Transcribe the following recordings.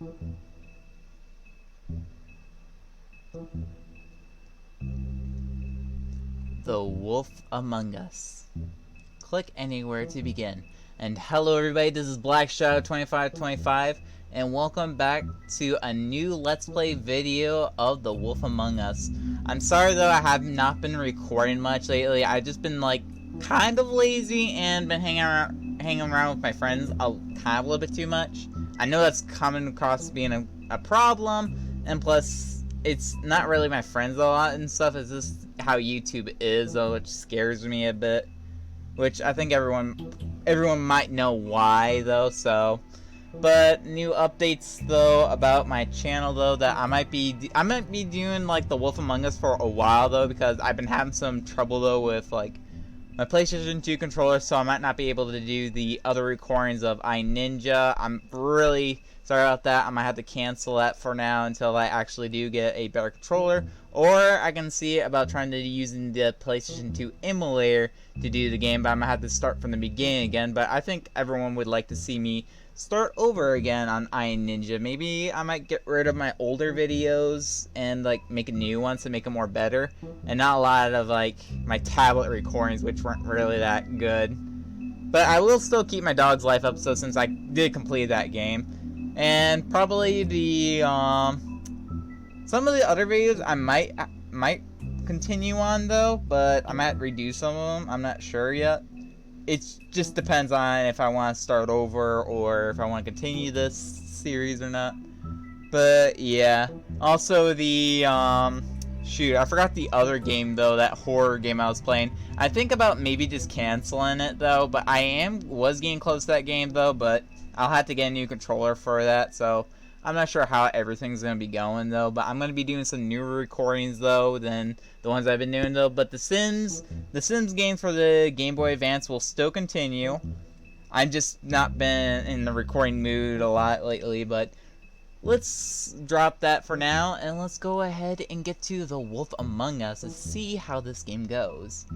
The Wolf Among Us. Click anywhere to begin. And hello everybody, this is Black Shadow 2525 and welcome back to a new Let's Play video of The Wolf Among Us. I'm sorry though, I have not been recording much lately. I've just been like kind of lazy and been hanging around with my friends a little bit too much. I know that's coming across being a problem, and plus it's not really my friends a lot and stuff. It's just how YouTube is though, which scares me a bit. Which I think everyone might know why though, so. But new updates though about my channel though, that I might be doing like The Wolf Among Us for a while though, because I've been having some trouble though with like my PlayStation 2 controller, so I might not be able to do the other recordings of iNinja. I'm really sorry about that. I might have to cancel that for now until I actually do get a better controller. Or I can see about trying to using the PlayStation 2 emulator to do the game, but I'm going to have to start from the beginning again. But I think everyone would like to see me start over again on iNinja. Maybe I might get rid of my older videos and like make a new one to make it more better, and not a lot of like my tablet recordings, which weren't really that good. But I will still keep my Dog's Life episode since I did complete that game, and probably the some of the other videos I might continue on though, but I might redo some of them. I'm not sure yet. It just depends on if I want to start over or if I want to continue this series or not. But yeah. Also the shoot, I forgot the other game though, that horror game I was playing. I think about maybe just canceling it though, but I was getting close to that game though, but I'll have to get a new controller for that, so I'm not sure how everything's going to be going though, but I'm going to be doing some newer recordings though than the ones I've been doing though. But the Sims game for the Game Boy Advance will still continue. I've just not been in the recording mood a lot lately, but let's drop that for now and let's go ahead and get to The Wolf Among Us and see how this game goes.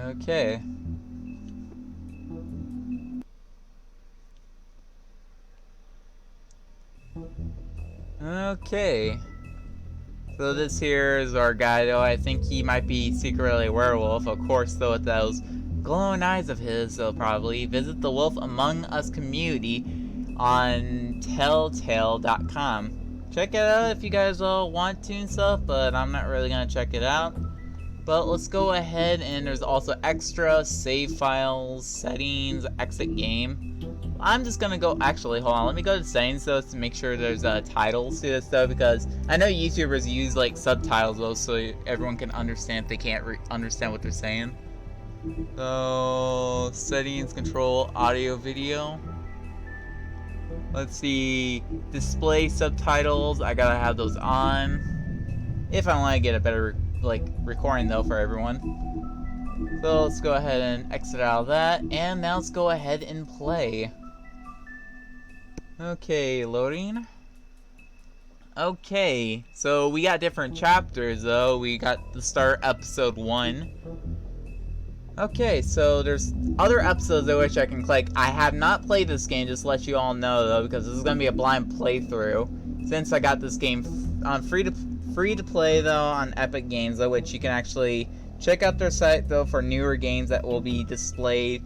Okay. Okay, so this here is our guy though. I think he might be secretly a werewolf, of course, though, with those glowing eyes of his. So probably visit the Wolf Among Us community on telltale.com. Check it out if you guys all want to and stuff, but I'm not really gonna check it out. But let's go ahead, and there's also extra save files, settings, exit game. I'm just gonna go, actually, hold on, let me go to settings though to make sure there's titles to this though, because I know YouTubers use like subtitles though, so everyone can understand if they can't understand what they're saying. So, settings, control, audio, video. Let's see, display subtitles, I gotta have those on if I want to get a better like recording though for everyone. So let's go ahead and exit out of that, and now let's go ahead and play. Okay, loading. Okay, so we got different chapters though. We got the start episode 1. Okay, so there's other episodes I wish I can click. I have not played this game, just to let you all know though, because this is gonna be a blind playthrough. Since I got this game on free to play though on Epic Games though, which you can actually check out their site though for newer games that will be displayed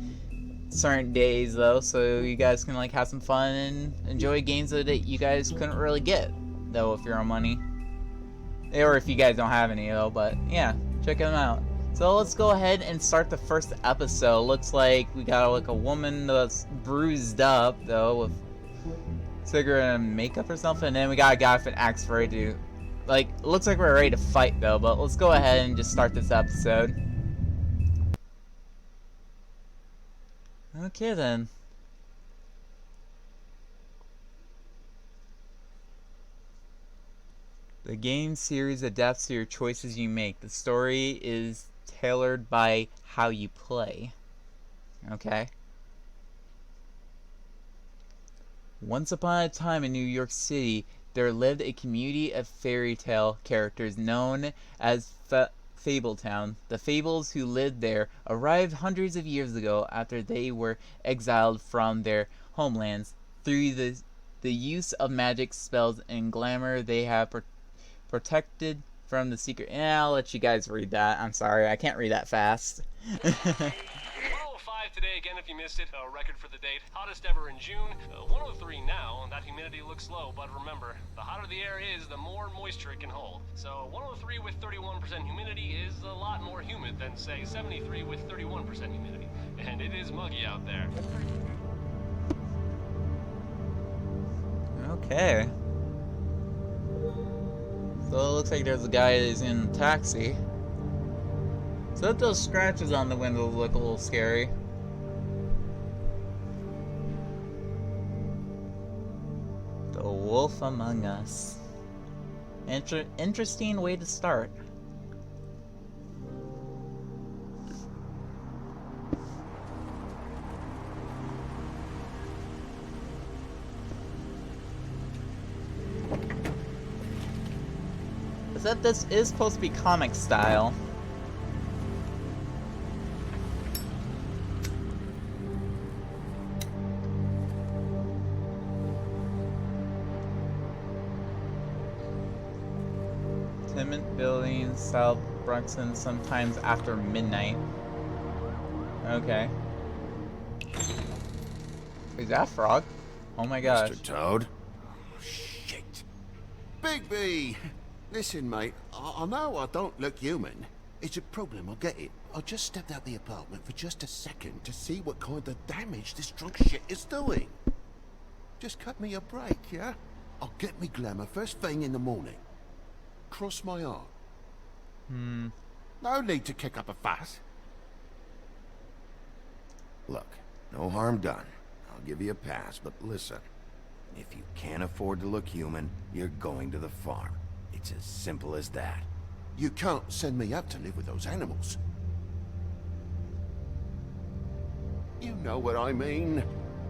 certain days though, so you guys can like have some fun and enjoy games that you guys couldn't really get though if you're on money, or if you guys don't have any though. But yeah, check them out. So let's go ahead and start the first episode. Looks like we got like a woman that's bruised up though with cigarette and makeup or something, and then we got a guy with an axe ready to, like, looks like we're ready to fight though. But let's go ahead and just start this episode. Okay then. The game series adapts to your choices you make. The story is tailored by how you play. Okay. Once upon a time in New York City, there lived a community of fairy tale characters known as Fabletown. The Fables who lived there arrived hundreds of years ago after they were exiled from their homelands. Through the use of magic, spells, and glamour, they have protected from the secret. Yeah, I'll let you guys read that. I'm sorry, I can't read that fast. 105 today again if you missed it. A record for the date. Hottest ever in June. 103 now. That humidity looks low, but remember, the hotter the air is, the more moisture it can hold. So 103 with 31% humidity is a lot more humid than, say, 73 with 31% humidity. And it is muggy out there. Okay. So it looks like there's a guy who's in a taxi. So those scratches on the windows look a little scary. The Wolf Among Us. Interesting way to start. Except this is supposed to be comic style. Tenement buildings, South Bruxton, sometimes after midnight. Okay. Is that a frog? Oh my gosh. Mr. Toad? Oh, shit. Bigby! Listen, mate, I know I don't look human. It's a problem, I get it. I just stepped out the apartment for just a second to see what kind of damage this drunk shit is doing. Just cut me a break, yeah? I'll get me glamour first thing in the morning. Cross my heart. No need to kick up a fuss. Look, no harm done. I'll give you a pass, but listen. If you can't afford to look human, you're going to the farm. It's as simple as that. You can't send me up to live with those animals. You know what I mean.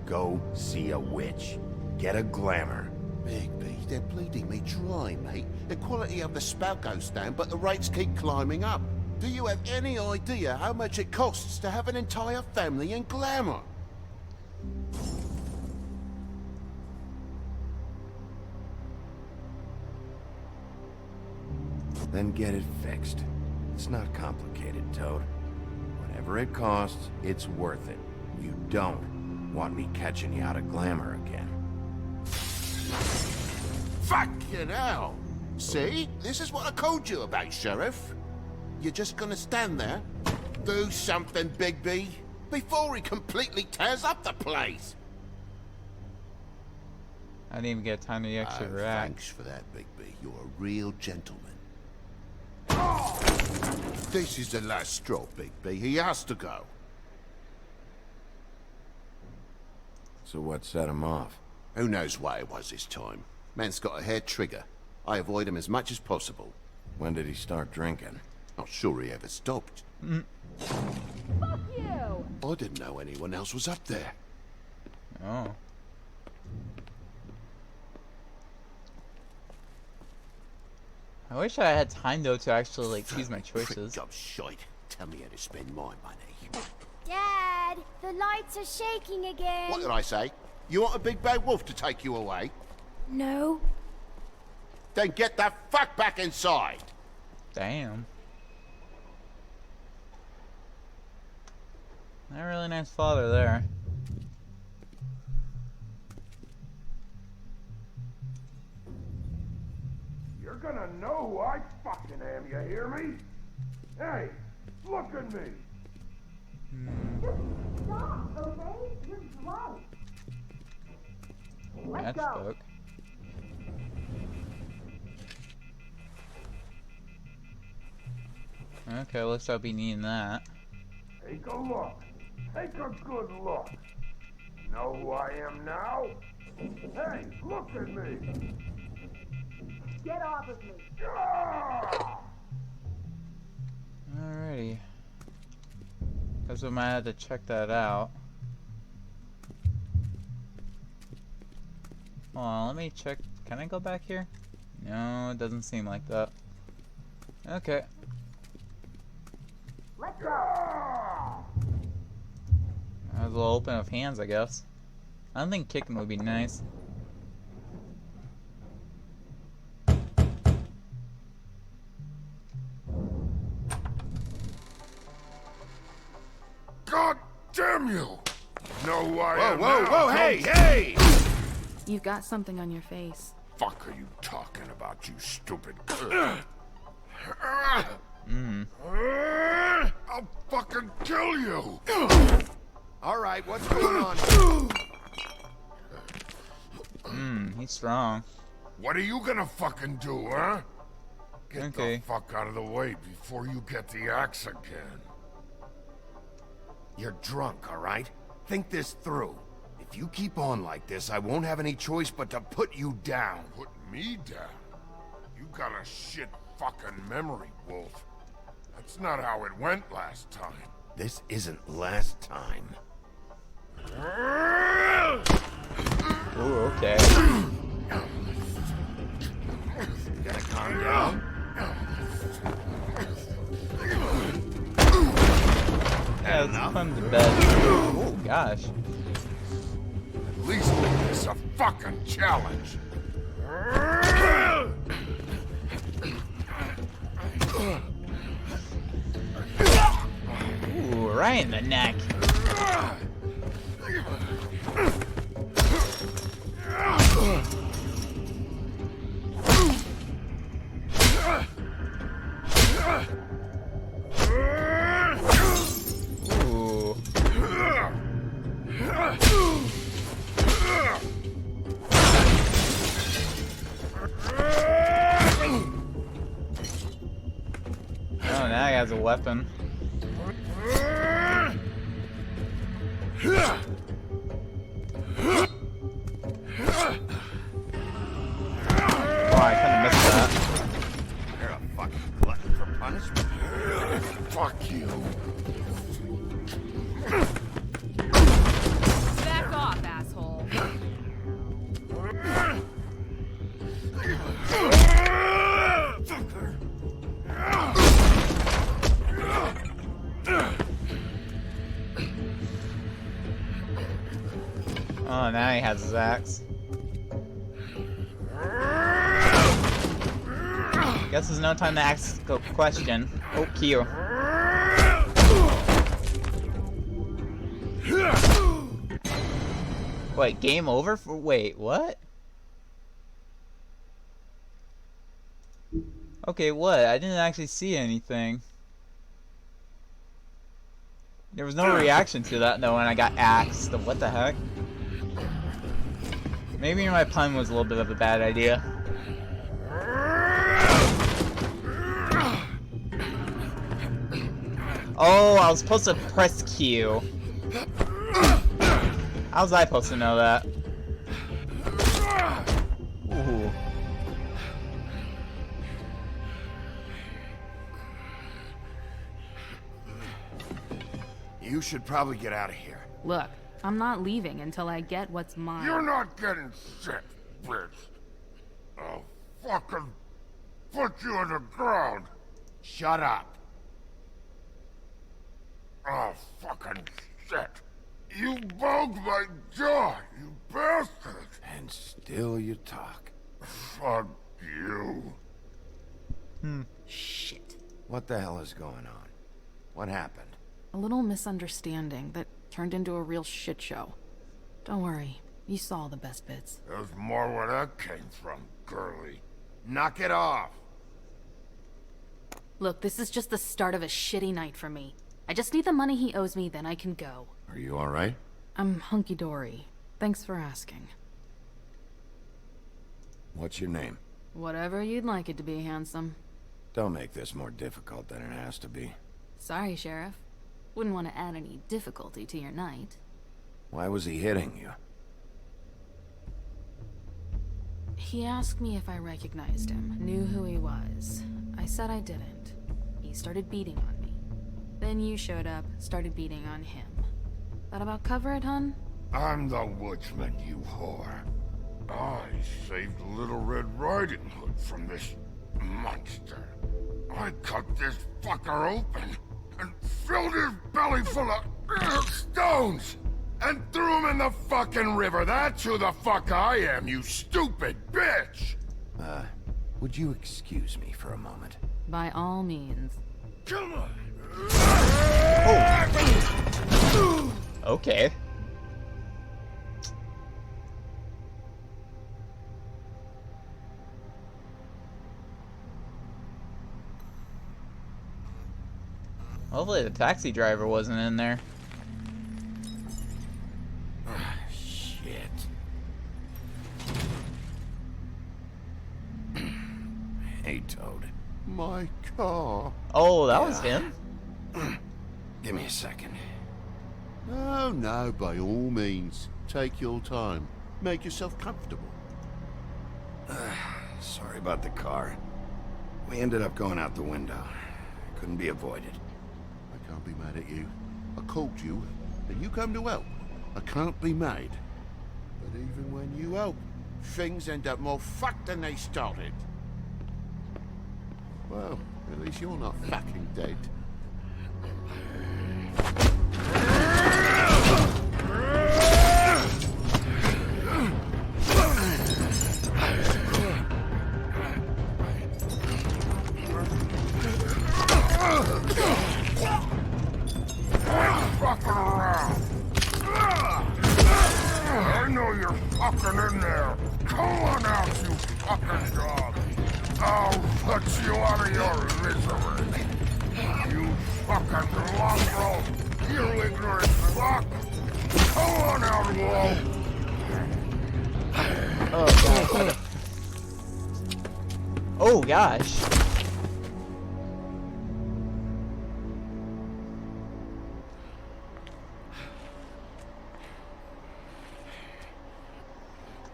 Go see a witch. Get a glamour. Bigby, they're bleeding me dry, mate. The quality of the spout goes down, but the rates keep climbing up. Do you have any idea how much it costs to have an entire family in glamour? Then get it fixed. It's not complicated, Toad. Whatever it costs, it's worth it. You don't want me catching you out of glamour again. Fucking hell! See? This is what I told you about, Sheriff. You're just gonna stand there? Do something, Bigby, before he completely tears up the place! I didn't even get time to actually react. Thanks for that, Bigby. You're a real gentleman. This is the last straw, Bigby. He has to go. So what set him off? Who knows why it was this time? Man's got a hair trigger. I avoid him as much as possible. When did he start drinking? Not sure he ever stopped. Fuck you! I didn't know anyone else was up there. Oh. I wish I had time though to actually like choose my choices. Prick up shite. Tell me how to spend my money. Dad, the lights are shaking again. What did I say? You want a big bad wolf to take you away? No. Then get the fuck back inside! Damn. Not a really nice father there. You're gonna know who I fucking am, you hear me? Hey, look at me! Stop, okay? You're drunk. Let's go. Matchbook. Okay, looks like I'll be needing that. Take a look. Take a good look. Know who I am now? Hey, look at me! Get off of me. Ah! Alrighty. Guess we might have to check that out. Hold on, let me check. Can I go back here? No, it doesn't seem like that. Okay. Let go! That was a little open of hands, I guess. I don't think kicking would be nice. God damn you! Know who I am Whoa, now, whoa, don't hey, you? hey! You've got something on your face. Fuck are you talking about, you stupid? I'll fucking kill you! All right, what's going on here? He's strong. What are you gonna fucking do, huh? Get Okay. the fuck out of the way before you get the axe again. You're drunk, all right? Think this through. If you keep on like this, I won't have any choice but to put you down. Put me down? You got a shit fucking memory, Wolf. That's not how it went last time. This isn't last time. Ooh, okay. You gotta calm down. Yeah, let's put him to bed. Oh, gosh. At least make this a fucking challenge. Ooh, right in the neck. Ooh. Oh, now he has a weapon. Oh, I kind of missed that. You're a fucking glutton for punishment. Fuck you. Back off, asshole. Oh, now he has his axe. Guess there's no time to ask a question. Oh, Q. Wait, game over for— wait, what? Okay, what? I didn't actually see anything. There was no reaction to that though when I got axed. What the heck? Maybe my pun was a little bit of a bad idea. Oh, I was supposed to press Q. How was I supposed to know that? Ooh. You should probably get out of here. Look, I'm not leaving until I get what's mine. You're not getting shit, bitch. I'll fucking put you on the ground. Shut up. Oh, fucking shit. You bugged my jaw, you bastard. And still you talk. Fuck you. Shit. What the hell is going on? What happened? A little misunderstanding that turned into a real shit show. Don't worry, you saw the best bits. There's more where that came from, girly. Knock it off. Look, this is just the start of a shitty night for me. I just need the money he owes me, then I can go. Are you all right? I'm hunky-dory. Thanks for asking. What's your name? Whatever you'd like it to be, handsome. Don't make this more difficult than it has to be. Sorry, Sheriff. Wouldn't want to add any difficulty to your night. Why was he hitting you? He asked me if I recognized him, knew who he was. I said I didn't. He started beating on me. Then you showed up, started beating on him. That about cover it, hun? I'm the woodsman, you whore. I saved Little Red Riding Hood from this monster. I cut this fucker open, and filled his belly full of stones and threw him in the fucking river. That's who the fuck I am, you stupid bitch! Would you excuse me for a moment? By all means. Come on! Okay. Hopefully the taxi driver wasn't in there. Shit. Hey, Toad. My car. Oh, that was him? Give me a second. No, no, by all means. Take your time. Make yourself comfortable. Sorry about the car. We ended up going out the window. Couldn't be avoided. I can't be mad at you. I called you, and you come to help. I can't be mad. But even when you help, things end up more fucked than they started. Well, at least you're not fucking dead. Fucking around! I know you're fucking in there! Come on out, you fucking dog! I'll put you out of your misery! You fucking mongrel! You ignorant fuck! Come on out, Wolf! Oh, God. Oh, gosh.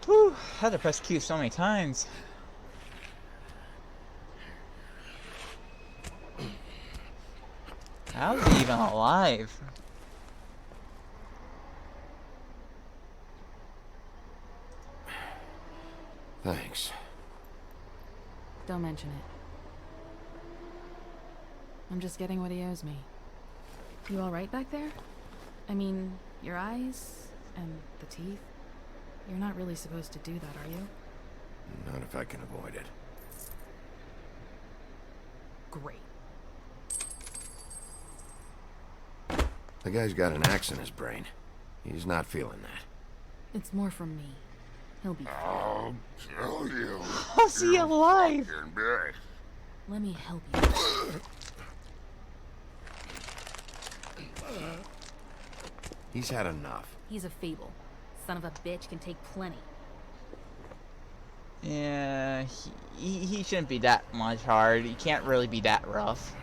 Whew, I had to press Q so many times. How's he even alive? Thanks. Don't mention it. I'm just getting what he owes me. You alright back there? I mean, your eyes and the teeth? You're not really supposed to do that, are you? Not if I can avoid it. Great. The guy's got an axe in his brain. He's not feeling that. It's more from me. He'll be fine. I'll kill you! How's he alive? Fucking bitch! Let me help you. He's had enough. He's a fable. Son of a bitch can take plenty. Yeah, he shouldn't be that much hard. He can't really be that rough.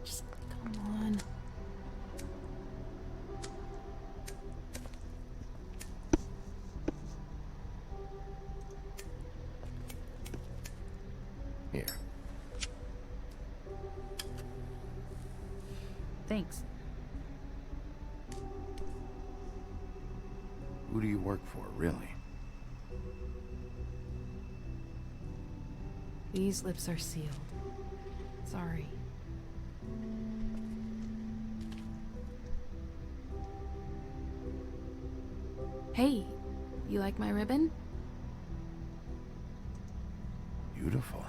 Just come on. Here. Thanks. Who do you work for, really? These lips are sealed. Sorry. Hey, you like my ribbon? Beautiful.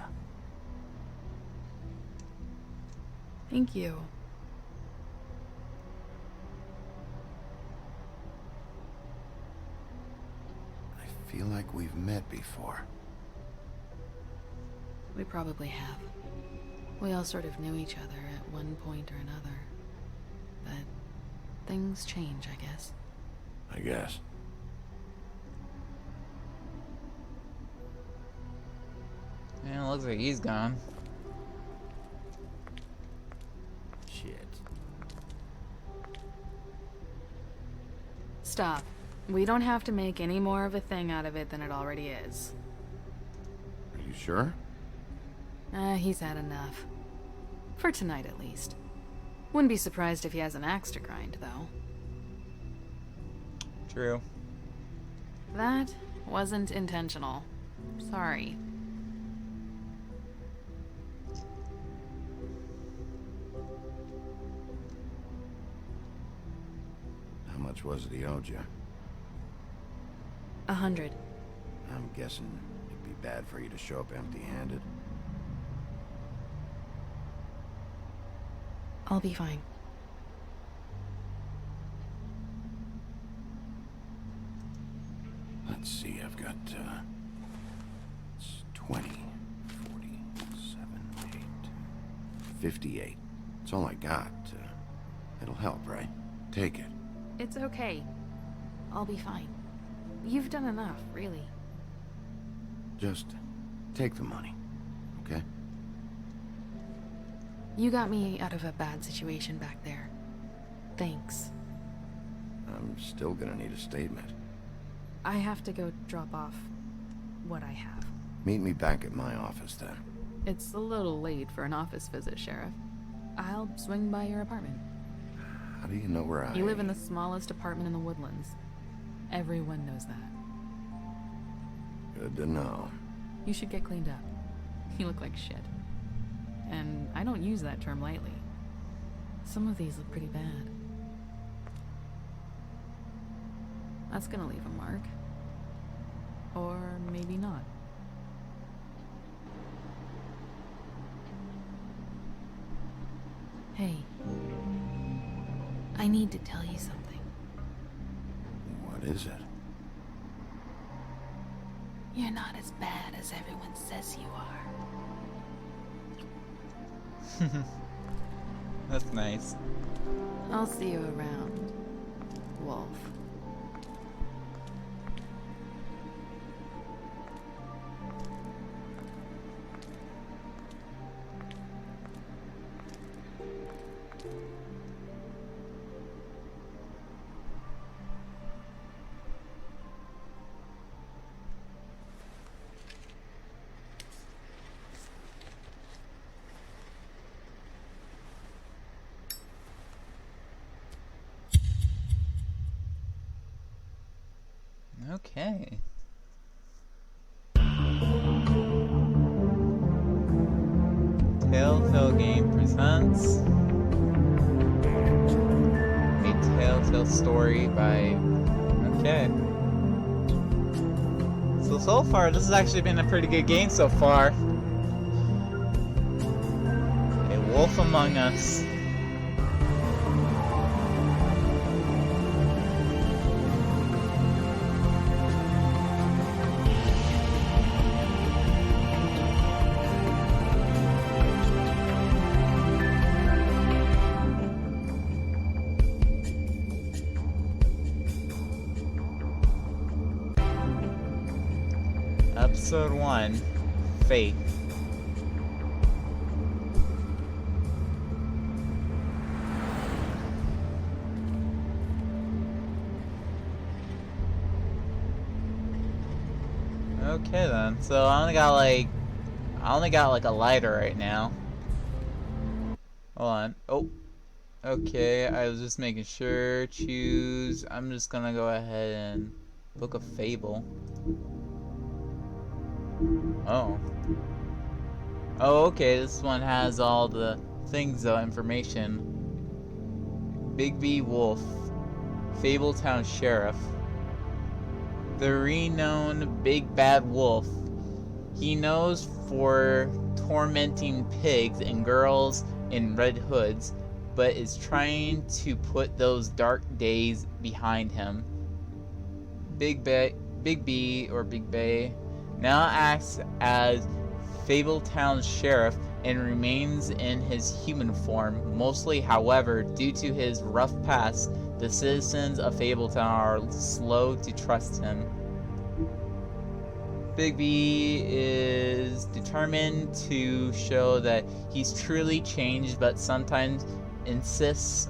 Thank you. I feel like we've met before. We probably have. We all sort of knew each other at one point or another. But things change, I guess. I guess. Yeah, it looks like he's gone. Shit. Stop. We don't have to make any more of a thing out of it than it already is. Are you sure? He's had enough. For tonight, at least. Wouldn't be surprised if he has an axe to grind, though. True. That wasn't intentional. Sorry. How much was it he owed you? 100. I'm guessing it'd be bad for you to show up empty-handed. I'll be fine. Let's see, I've got, it's 20, 47, 8, 58. That's all I got. It'll help, right? Take it. It's okay. I'll be fine. You've done enough, really. Just take the money, okay? You got me out of a bad situation back there. Thanks. I'm still gonna need a statement. I have to go drop off what I have. Meet me back at my office, then. It's a little late for an office visit, Sheriff. I'll swing by your apartment. How do you know where I... You live in the smallest apartment in the Woodlands. Everyone knows that. Good to know. You should get cleaned up. You look like shit. And I don't use that term lightly. Some of these look pretty bad. That's gonna leave a mark. Or maybe not. Hey. I need to tell you something. What is it? You're not as bad as everyone says you are. That's nice. I'll see you around, Wolf. Okay. Telltale Game presents a Telltale story by... Okay. So far, this has actually been a pretty good game so far. A Wolf Among Us. Episode 1, Fate. Okay then, so I only got like a lighter right now. Hold on. Oh. Okay, I was just making sure. Choose. I'm just gonna go ahead and Book of Fable. Oh. Oh, okay, this one has all the things though, information. Bigby Wolf, Fabletown Sheriff. The renowned Big Bad Wolf. He knows for tormenting pigs and girls in red hoods, but is trying to put those dark days behind him. Big B or Big Bay now acts as Fabletown's sheriff and remains in his human form. Mostly, however, due to his rough past, the citizens of Fabletown are slow to trust him. Big B is determined to show that he's truly changed, but sometimes insists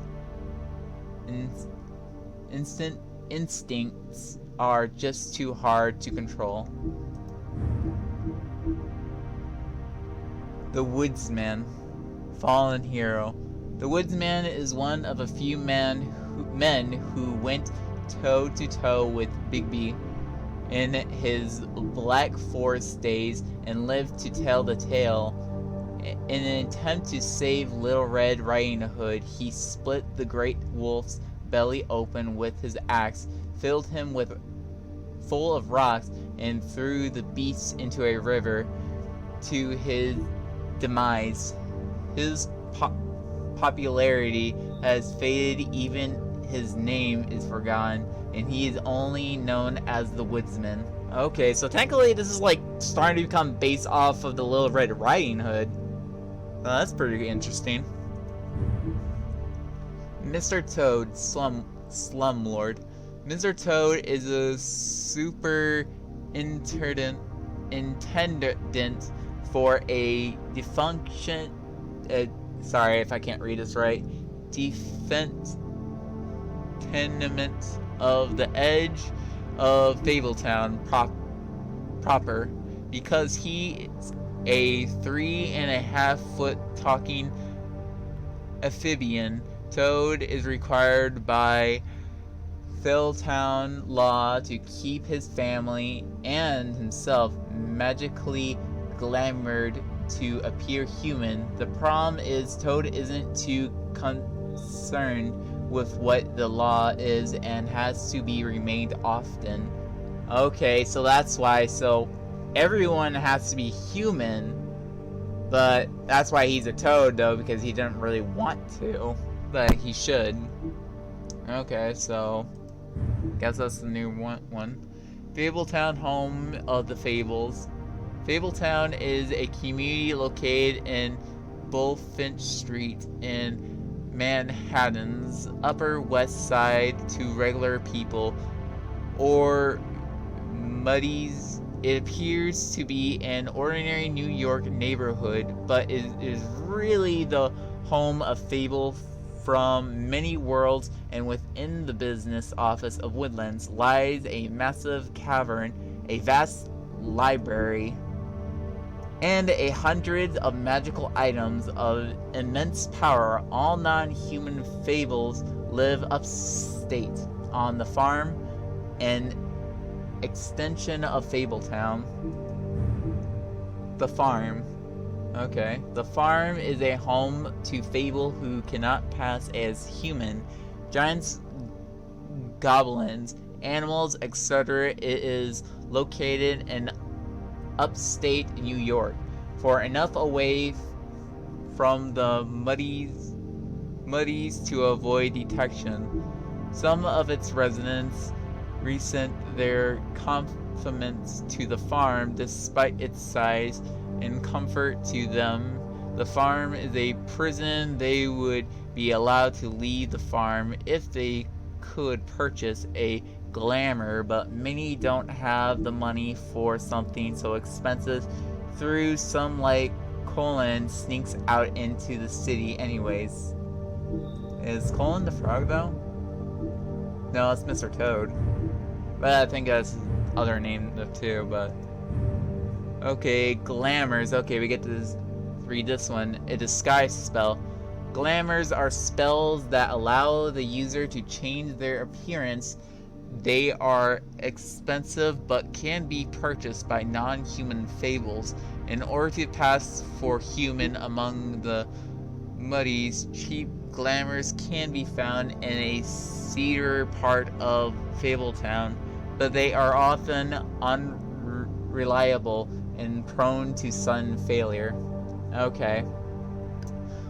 instincts are just too hard to control. The Woodsman. Fallen hero. The Woodsman is one of a few men who went toe-to-toe with Bigby in his Black Forest days and lived to tell the tale. In an attempt to save Little Red Riding Hood, he split the great wolf's belly open with his axe, filled him full of rocks, and threw the beast into a river to his demise. His popularity has faded, even his name is forgotten, and he is only known as the Woodsman. Okay, so technically this is like starting to become based off of the Little Red Riding Hood. That's pretty interesting. Mr. Toad, Slumlord. Mr. Toad is a superintendent for a sorry if I can't read this right. Defense tenement of the edge of Fabletown proper, because he is a 3.5-foot talking amphibian. Toad is required by Fabletown law to keep his family and himself magically glamoured to appear human. The problem is Toad isn't too concerned with what the law is and has to be remained often. Okay, so that's why. So everyone has to be human, but that's why he's a toad, though, because he didn't really want to, but he should. Okay, so guess that's the new one. Fabletown, home of the Fables. Fabletown is a community located in Bullfinch Street in Manhattan's Upper West Side to regular people, or muddies. It appears to be an ordinary New York neighborhood, but it is really the home of fable from many worlds, and within the business office of Woodlands lies a massive cavern, a vast library, and hundreds of magical items of immense power. All non-human fables live upstate on the farm, an extension of Fabletown. The farm. Okay. The farm is a home to fable who cannot pass as human. Giants, goblins, animals, etc. It is located in upstate New York, for enough away from the muddies to avoid detection. Some of its residents resent their compliments to the farm despite its size and comfort to them. The farm is a prison. They would be allowed to leave the farm if they could purchase a glamour, but many don't have the money for something so expensive. Through some, like Colin, sneaks out into the city anyways. Is Colin the frog though? No, it's Mr. Toad. But I think that's his other name too, but okay, glamours. Okay, we get to read this one. A disguise spell. Glamours are spells that allow the user to change their appearance. They are expensive but can be purchased by non-human fables. In order to pass for human among the muddies, cheap glamours can be found in a cedar part of Fabletown, but they are often unreliable and prone to sudden failure. Okay.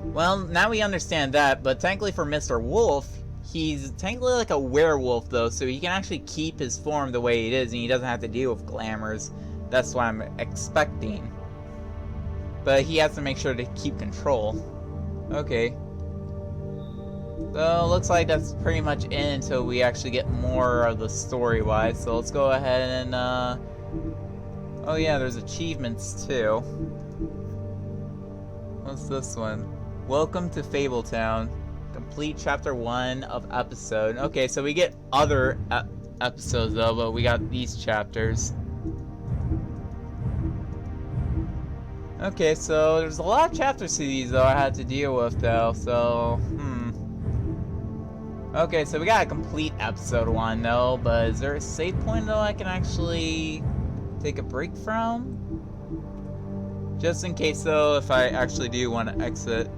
Well, now we understand that, but technically for Mr. Wolf, he's technically like a werewolf though, so he can actually keep his form the way it is, and he doesn't have to deal with glamours. That's what I'm expecting. But he has to make sure to keep control. Okay. So, looks like that's pretty much it until we actually get more of the story-wise. So let's go ahead and, oh yeah, there's achievements too. What's this one? Welcome to Fabletown. Complete chapter 1 of episode. Okay, so we get other episodes though, but we got these chapters. Okay, so there's a lot of chapters to these though I had to deal with though, so Okay, so we gotta complete episode 1 though, but is there a save point though I can actually take a break from? Just in case though, if I actually do want to exit.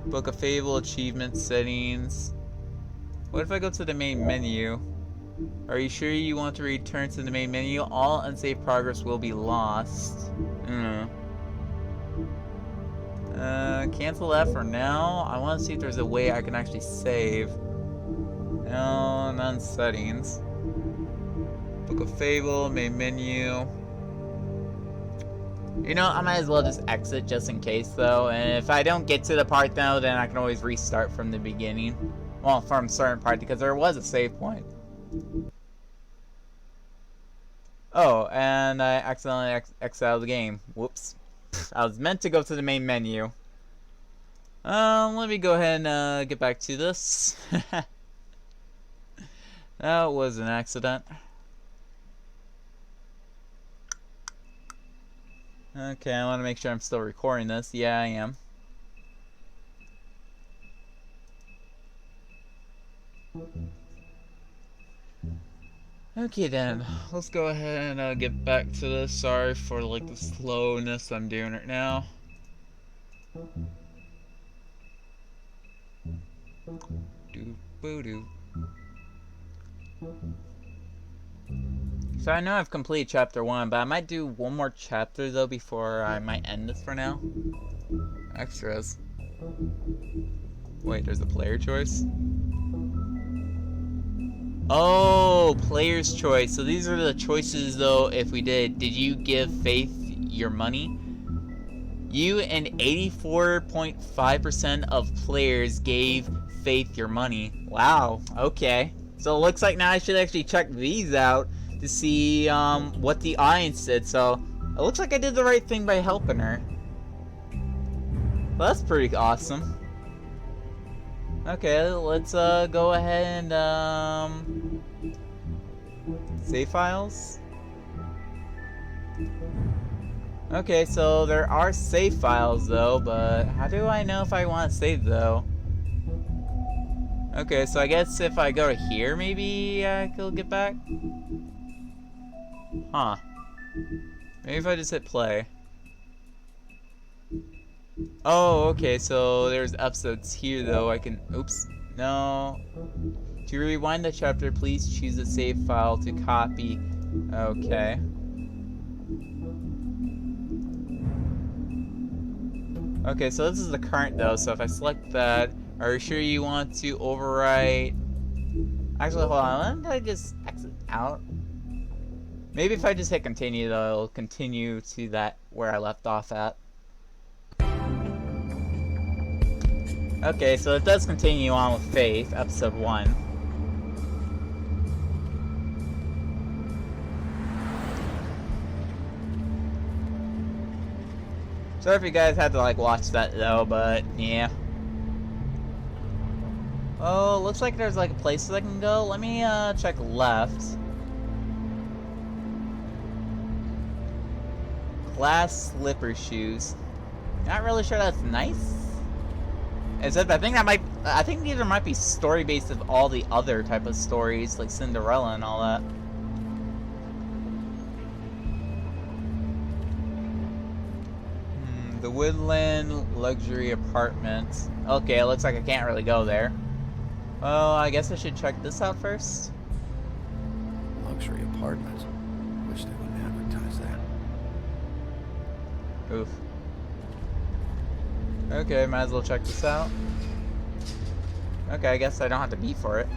Book of Fable, achievement settings. What if I go to the main menu? Are you sure you want to return to the main menu? All unsaved progress will be lost. Cancel that for now. I want to see if there's a way I can actually save. No, none settings. Book of Fable, main menu. You know, I might as well just exit just in case though. And if I don't get to the part though, then I can always restart from the beginning. Well, from a certain part because there was a save point. Oh, and I accidentally exited the game. Whoops. I was meant to go to the main menu. Let me go ahead and get back to this. That was an accident. Okay, I want to make sure I'm still recording this. Yeah, I am. Okay then, let's go ahead and get back to this. Sorry for like the slowness I'm doing right now. Doo-boo-doo. So I know I've completed chapter 1, but I might do one more chapter though before I might end this for now. Extras. Wait, there's a player choice? Oh, player's choice. So these are the choices though if we did you give Faith your money? You and 84.5% of players gave Faith your money. Wow, okay. So it looks like now I should actually check these out to see what the audience did. So it looks like I did the right thing by helping her. Well, that's pretty awesome. Okay, let's go ahead and save files. Okay, so there are save files though, but how do I know if I want to save though? Okay, so I guess if I go to here, maybe I could get back? Huh. Maybe if I just hit play. Oh, okay, so there's episodes here though. I can, oops, no. To rewind the chapter, please choose a save file to copy. Okay. Okay, so this is the current though, so if I select that, are you sure you want to overwrite? Actually, hold on, let me just exit out. Maybe if I just hit continue though, it'll continue to that where I left off at. Okay, so it does continue on with Faith, episode 1. Sorry if you guys had to like watch that though, but yeah. Oh, looks like there's like places I can go. Let me check left. Glass slipper shoes. Not really sure that's nice. Except I think these might be story based of all the other type of stories like Cinderella and all that. The Woodland Luxury Apartment. Okay, it looks like I can't really go there. Well, I guess I should check this out first. Luxury apartment. Wish they wouldn't advertise that. Oof. Okay, might as well check this out. Okay, I guess I don't have to beat for it.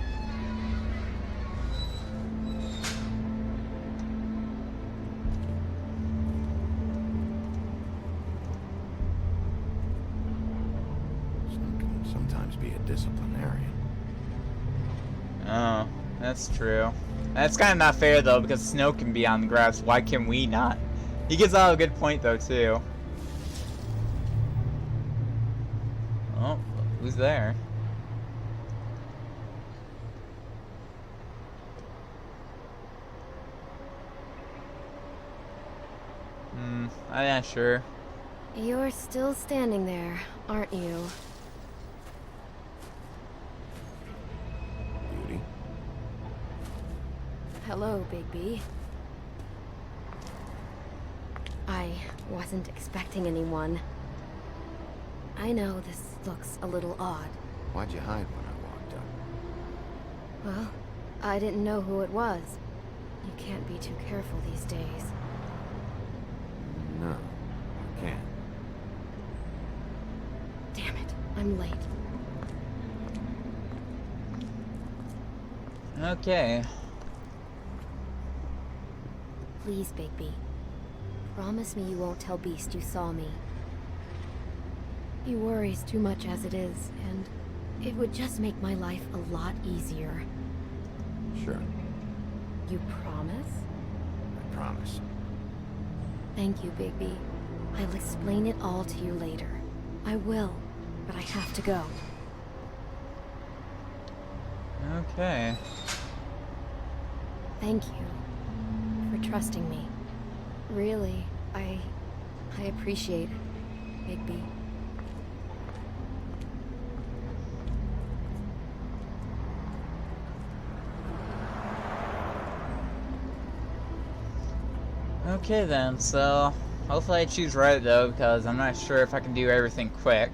Some can sometimes be a disciplinarian. Oh, that's true. That's kind of not fair though, because Snow can be on the grass. Why can we not? He gives out a good point though too. Oh, who's there? I'm not sure. You're still standing there, aren't you? Beauty? Hello, Bigby. I wasn't expecting anyone. I know this looks a little odd. Why'd you hide when I walked up? Well, I didn't know who it was. You can't be too careful these days. No, I can't. Damn it, I'm late. Okay. Please, Bigby. Promise me you won't tell Beast you saw me. He worries too much as it is, and it would just make my life a lot easier. Sure, You promise? I promise. Thank you, Bigby. I'll explain it all to you later. I will, but I have to go. Okay. Thank you for trusting me. Really, I appreciate it, Bigby. Okay then, so hopefully I choose right though, because I'm not sure if I can do everything quick.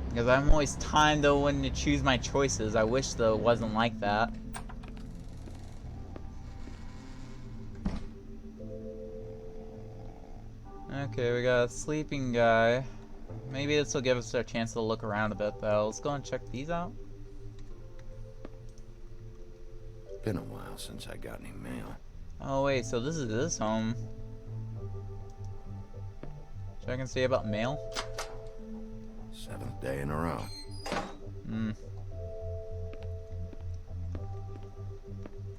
Because I'm always timed though when to choose my choices. I wish though it wasn't like that. Okay, we got a sleeping guy. Maybe this will give us a chance to look around a bit though. Let's go and check these out. Been a while since I got any mail. Oh wait, so this is his home. Check and see about mail. 7th day in a row. Hmm.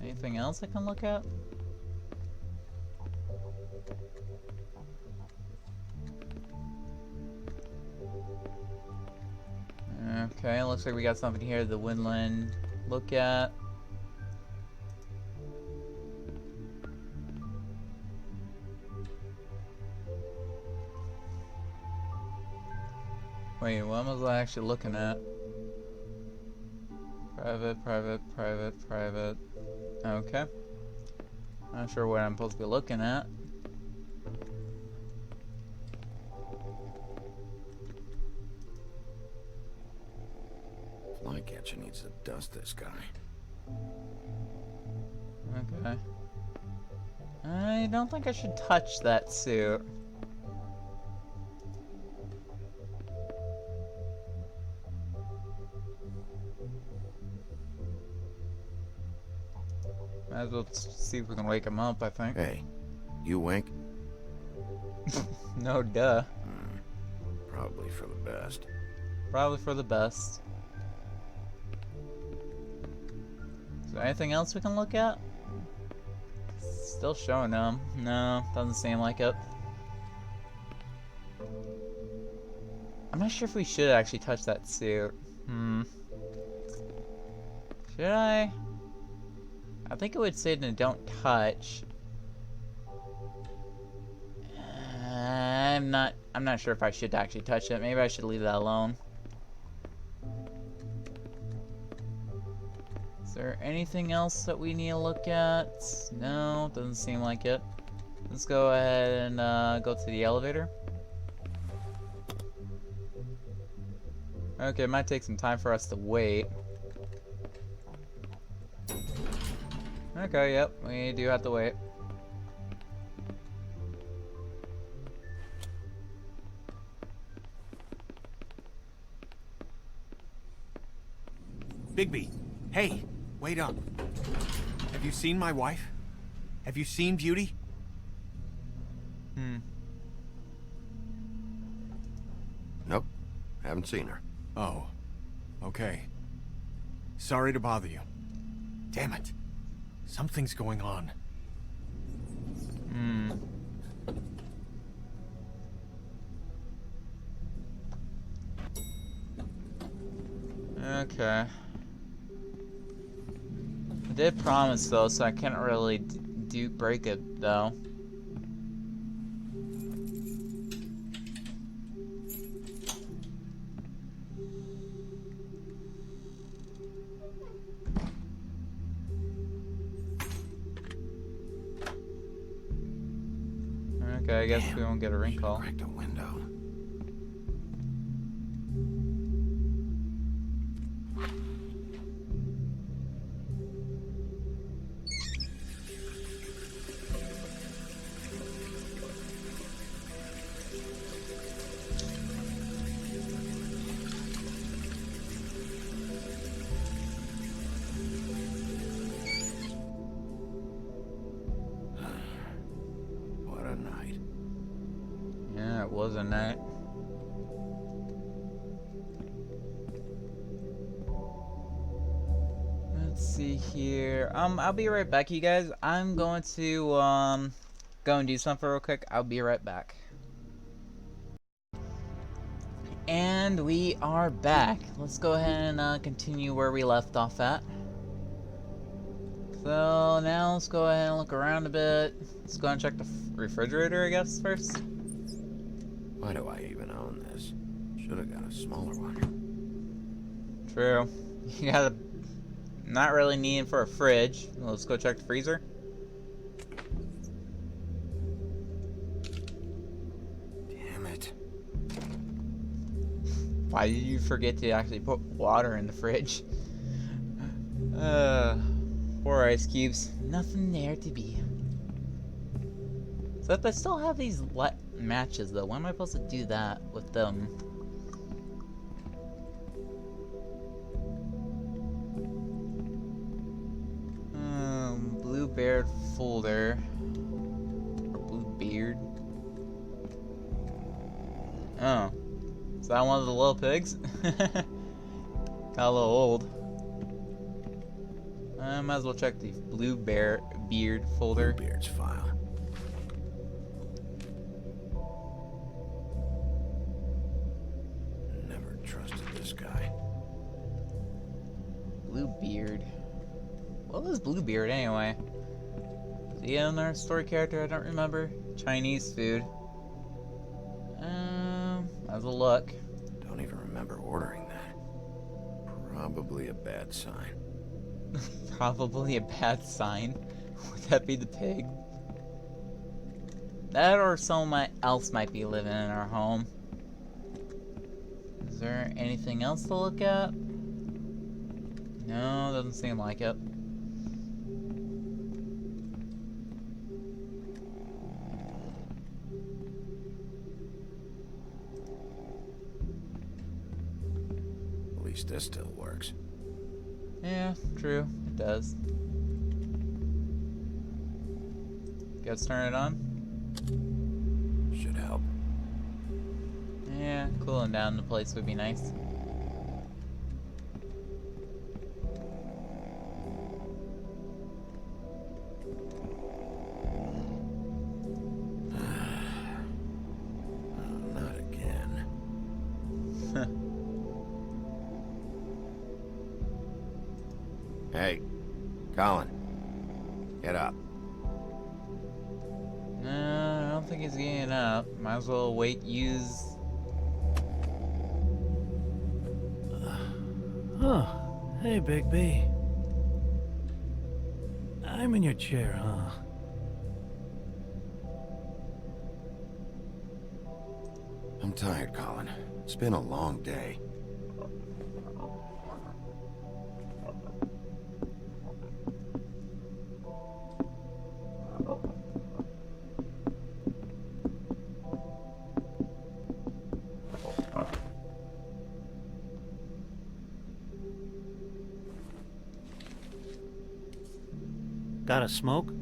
Anything else I can look at? Okay, looks like we got something here. The woodland. Look at. Wait, what was I actually looking at? Private, private, private, private. Okay. Not sure what I'm supposed to be looking at. Flycatcher needs to dust this guy. Okay. I don't think I should touch that suit. Might as well see if we can wake him up, I think. Hey, you wink? No, duh. Probably for the best. Probably for the best. Is there anything else we can look at? Still showing them. No, doesn't seem like it. I'm not sure if we should actually touch that suit. Should I? I think it would say to don't touch. I'm not sure if I should actually touch it. Maybe I should leave that alone. Is there anything else that we need to look at? No, doesn't seem like it. Let's go ahead and go to the elevator. Okay, it might take some time for us to wait. Okay, yep, we do have to wait. Bigby, hey, wait up. Have you seen my wife? Have you seen Beauty? Nope, haven't seen her. Oh, okay. Sorry to bother you. Damn it. Something's going on. Okay. I did promise though, so I can't really break it though. Okay, I guess we won't get a ring Should've call. cracked a window. What a night. Yeah, it was a night. Let's see here. I'll be right back, you guys. I'm going to go and do something real quick. I'll be right back. And we are back. Let's go ahead and continue where we left off at. So now let's go ahead and look around a bit. Let's go and check the refrigerator, I guess, first. Why do I even own this? Should have got a smaller one. True. You gotta... Not really needing for a fridge. Let's go check the freezer. Damn it. Why did you forget to actually put water in the fridge? Poor ice cubes. Nothing there to be. So if I still have these matches though, when am I supposed to do that with them? Blue beard folder. Or blue beard. Oh. Is that one of the little pigs? Got a little old. I might as well check the blue beard folder. Bluebeard's file. Never trusted this guy. Bluebeard. What was Bluebeard anyway? Is he another story character? I don't remember. Chinese food. As a look. Don't even remember ordering that. Probably a bad sign. Probably a bad sign. Would that be the pig? That or someone else might be living in our home. Is there anything else to look at? No, doesn't seem like it. At least this still works. Yeah, true. It does. Let's turn it on. Should help. Yeah, cooling down the place would be nice. Not again. Hey, Colin. Get up. No, I don't think he's getting up. Might as well use... Oh, hey, Big B. I'm in your chair, huh? I'm tired, Colin. It's been a long day. Got a smoke?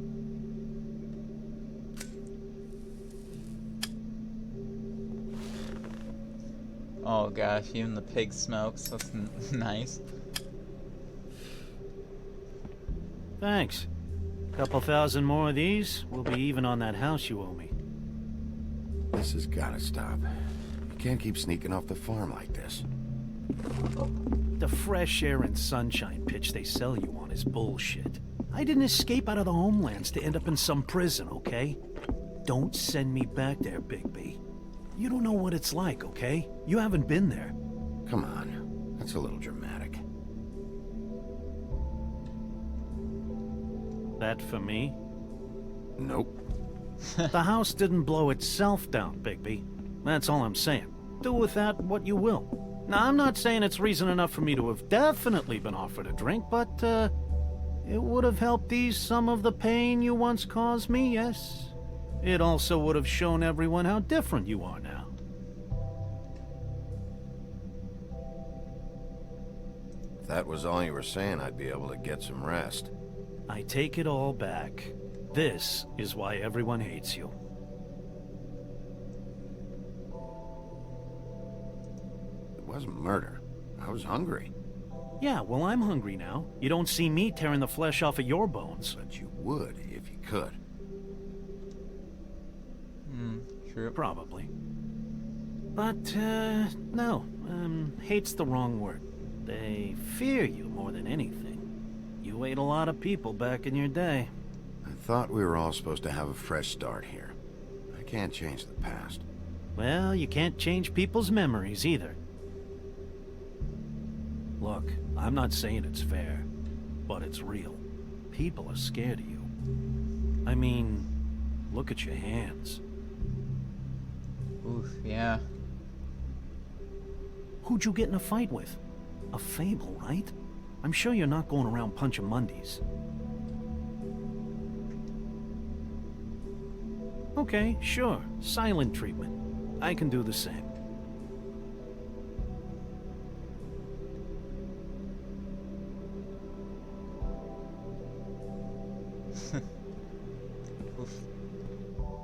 Oh gosh, even the pig smokes. That's nice. Thanks. Couple thousand more of these, we'll be even on that house you owe me. This has gotta stop. You can't keep sneaking off the farm like this. The fresh air and sunshine pitch they sell you on is bullshit. I didn't escape out of the homelands to end up in some prison, okay? Don't send me back there, Big B. You don't know what it's like, okay? You haven't been there. Come on. That's a little dramatic. That for me? Nope. The house didn't blow itself down, Bigby. That's all I'm saying. Do with that what you will. Now, I'm not saying it's reason enough for me to have definitely been offered a drink, but, it would have helped ease some of the pain you once caused me, yes. It also would have shown everyone how different you are now. If that was all you were saying, I'd be able to get some rest. I take it all back. This is why everyone hates you. It wasn't murder. I was hungry. Yeah, well, I'm hungry now. You don't see me tearing the flesh off of your bones. But you would if you could. True. Probably. But, no. Hate's the wrong word. They fear you more than anything. You ate a lot of people back in your day. I thought we were all supposed to have a fresh start here. I can't change the past. Well, you can't change people's memories either. Look, I'm not saying it's fair, but it's real. People are scared of you. I mean, look at your hands. Oof, yeah. Who'd you get in a fight with? A fable, right? I'm sure you're not going around punching Mondays. Okay, sure. Silent treatment. I can do the same.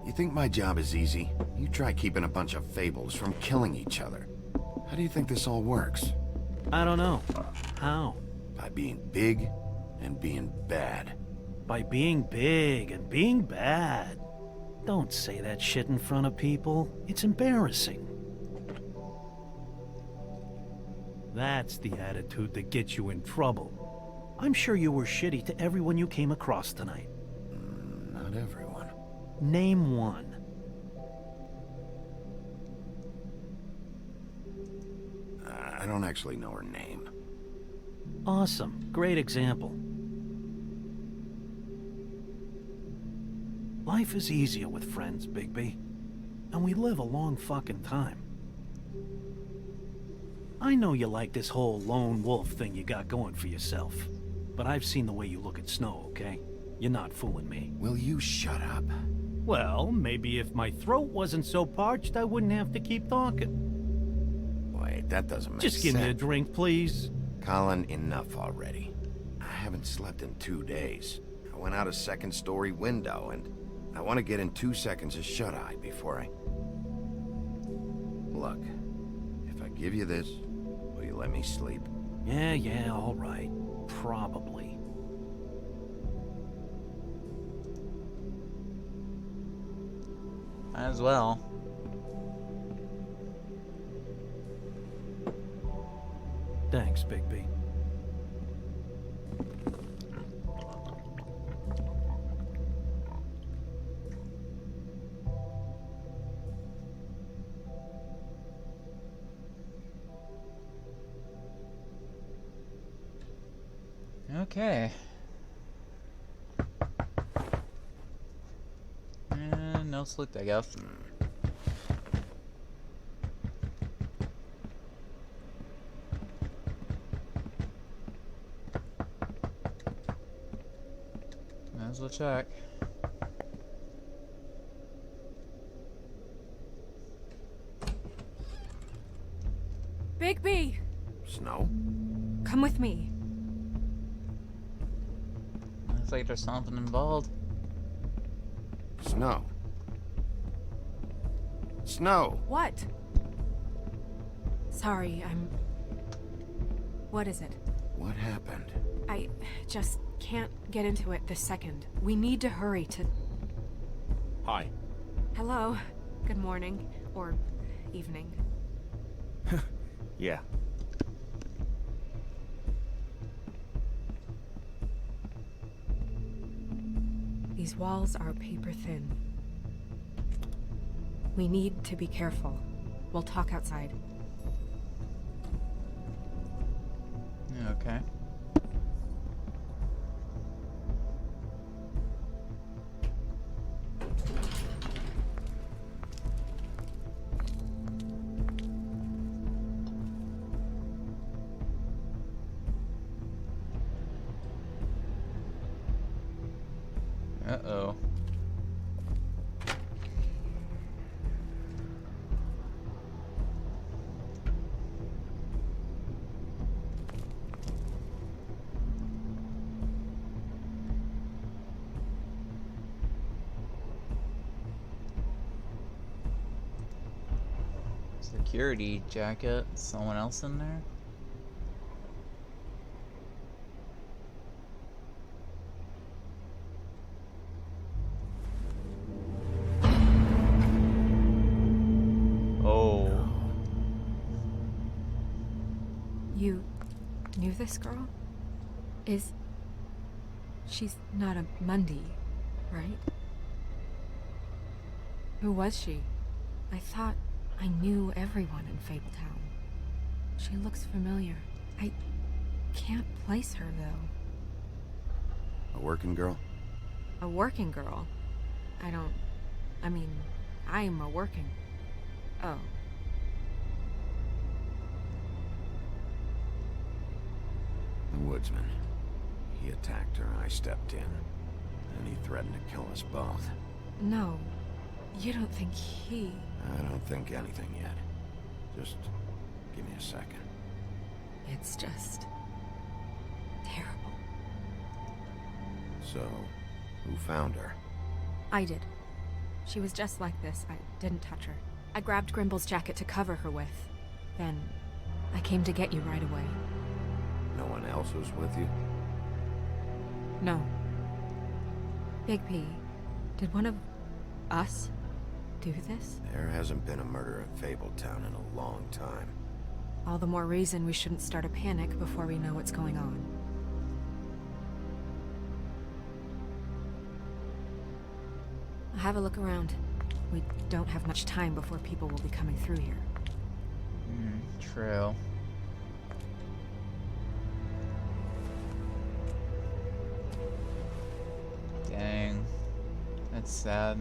You think my job is easy? You try keeping a bunch of fables from killing each other. How do you think this all works? I don't know. How? By being big and being bad. By being big and being bad. Don't say that shit in front of people. It's embarrassing. That's the attitude that gets you in trouble. I'm sure you were shitty to everyone you came across tonight. Not everyone. Name one. I don't actually know her name. Awesome. Great example. Life is easier with friends, Bigby. And we live a long fucking time. I know you like this whole lone wolf thing you got going for yourself. But I've seen the way you look at Snow, okay? You're not fooling me. Will you shut up? Well, maybe if my throat wasn't so parched, I wouldn't have to keep talking. Wait, that doesn't make sense. Just give me a drink, please. Colin, enough already. I haven't slept in 2 days. I went out a second-story window, and I want to get in 2 seconds of shut-eye before I... Look, if I give you this, will you let me sleep? Yeah, all right. Probably. Might as well. Thanks, Bigby. Okay. And no slick, I guess. Might as well check. Bigby! Snow? Come with me. Looks like there's something involved. Snow. Snow! What? Sorry, What is it? What happened? I just can't get into it this second. We need to hurry to... Hi. Hello. Good morning. Or evening. Yeah. These walls are paper thin. We need to be careful. We'll talk outside. Okay. Uh-oh. Security jacket. Someone else in there? Oh. You knew this girl? She's not a Mundy, right? Who was she? I thought I knew everyone in Fabletown. She looks familiar. I can't place her, though. A working girl? A working girl? I'm a working... Oh. The woodsman. He attacked her, I stepped in. And he threatened to kill us both. No. You don't think he... I don't think anything yet. Just give me a second. It's just... terrible. So, who found her? I did. She was just like this. I didn't touch her. I grabbed Grimble's jacket to cover her with. Then, I came to get you right away. No one else was with you? No. Big P, did one of us do this? There hasn't been a murder in Fabletown in a long time. All the more reason we shouldn't start a panic before we know what's going on. Have a look around. We don't have much time before people will be coming through here. True. Dang. That's sad.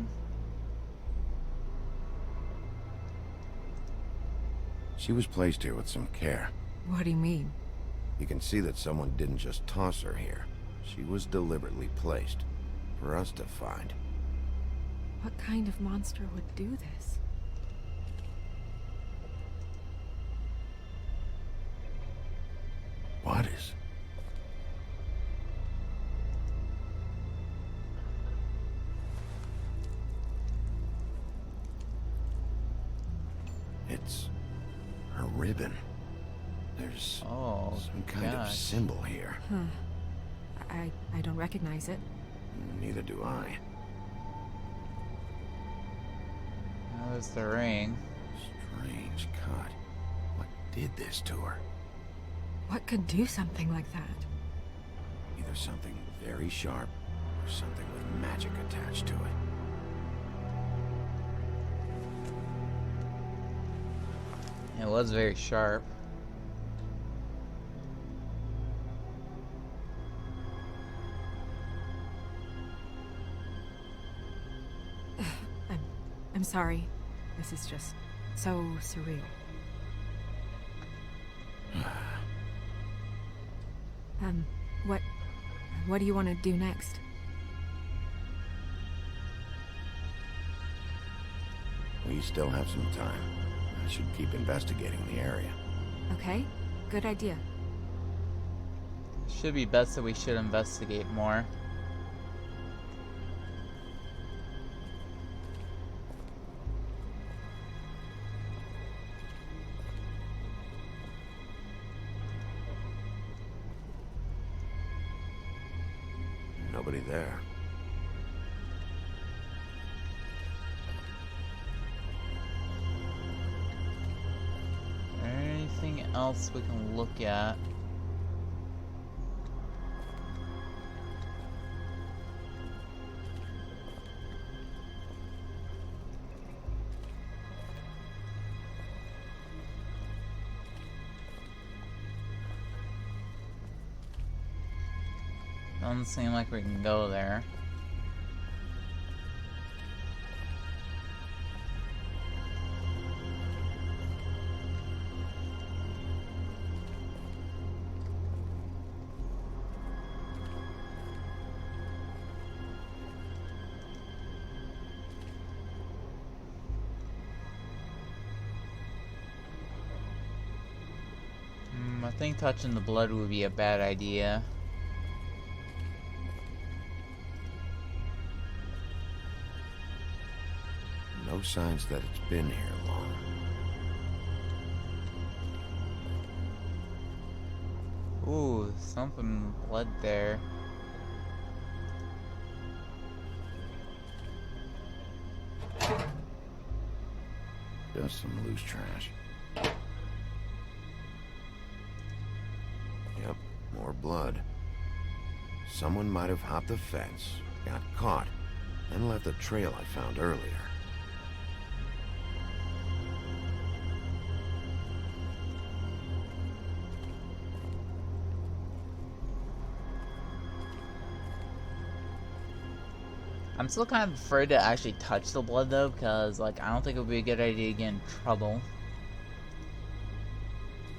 She was placed here with some care. What do you mean? You can see that someone didn't just toss her here. She was deliberately placed. For us to find. What kind of monster would do this? What is? It's her ribbon. There's some kind of symbol here. Huh. I don't recognize it. Neither do I. That was the ring. Strange cut. What did this to her? What could do something like that? Either something very sharp, or something with magic attached to it. It was very sharp. I'm sorry. This is just so surreal. What do you want to do next? We still have some time. I should keep investigating the area. Okay, good idea. Should be best that we should investigate more. Nobody there. Anything else we can look at? Doesn't seem like we can go there. I think touching the blood would be a bad idea. No signs that it's been here long. Ooh, something blood there. Just some loose trash. Yep, more blood. Someone might have hopped the fence, got caught, and left the trail I found earlier. I'm still kind of afraid to actually touch the blood though, because like I don't think it would be a good idea to get in trouble.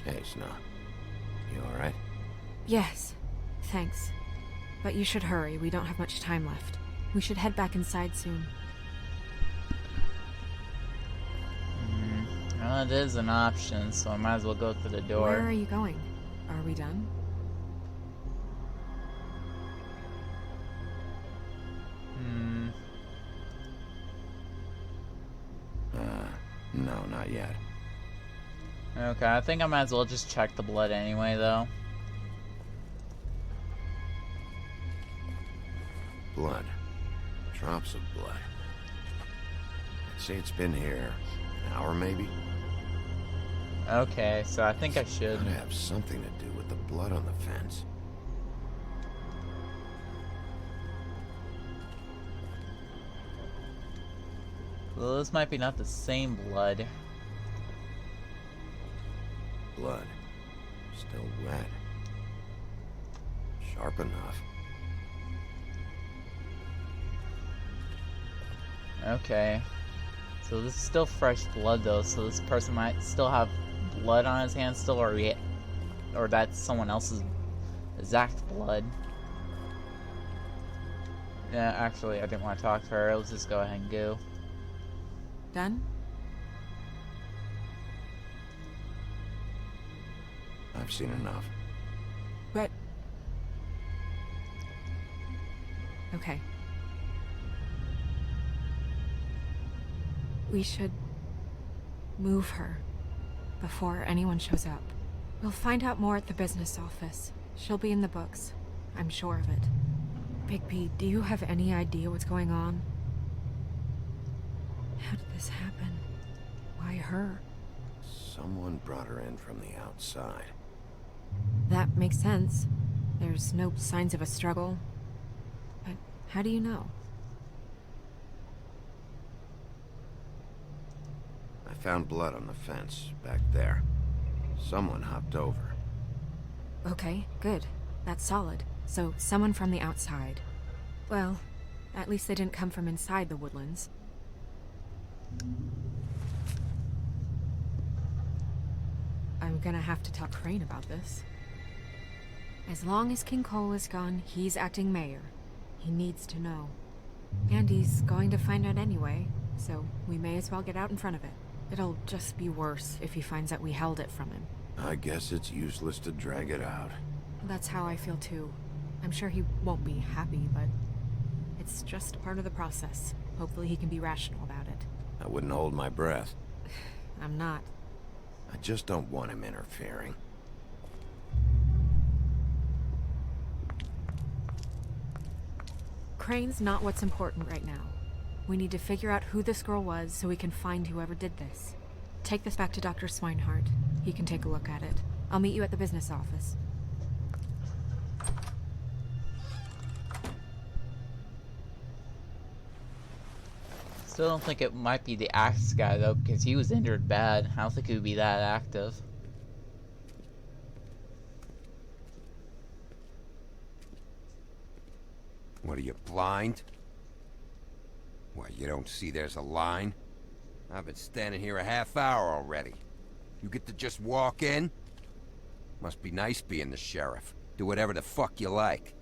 Hey, Snow. You alright? Yes, thanks. But you should hurry, we don't have much time left. We should head back inside soon. Well, it is an option, so I might as well go through the door. Where are you going? Are we done? No, not yet. Okay, I think I might as well just check the blood anyway, though. Blood. Drops of blood. I'd say it's been here an hour, maybe? Okay, so I think I should. Gotta have something to do with the blood on the fence. Well, this might be not the same blood. Blood. Still wet. Sharp enough. Okay. So this is still fresh blood though, so this person might still have blood on his hands still, or that's someone else's exact blood. Yeah, actually, I didn't want to talk to her. Let's just go ahead and go. Done? I've seen enough. But... Okay. We should move her before anyone shows up. We'll find out more at the business office. She'll be in the books. I'm sure of it. Bigby, do you have any idea what's going on? How did this happen? Why her? Someone brought her in from the outside. That makes sense. There's no signs of a struggle. But how do you know? I found blood on the fence, back there. Someone hopped over. Okay, good. That's solid. So, someone from the outside. Well, at least they didn't come from inside the woodlands. I'm gonna have to tell Crane about this. As long as King Cole is gone, he's acting mayor. He needs to know. And he's going to find out anyway, so we may as well get out in front of it. It'll just be worse if he finds out we held it from him. I guess it's useless to drag it out. That's how I feel too. I'm sure he won't be happy, but it's just part of the process. Hopefully he can be rational about it. I wouldn't hold my breath. I'm not. I just don't want him interfering. Crane's not what's important right now. We need to figure out who this girl was so we can find whoever did this. Take this back to Dr. Swinehart. He can take a look at it. I'll meet you at the business office. Still don't think it might be the axe guy though, because he was injured bad. I don't think he would be that active. What are you, blind? What, you don't see there's a line? I've been standing here a half hour already. You get to just walk in? Must be nice being the sheriff. Do whatever the fuck you like.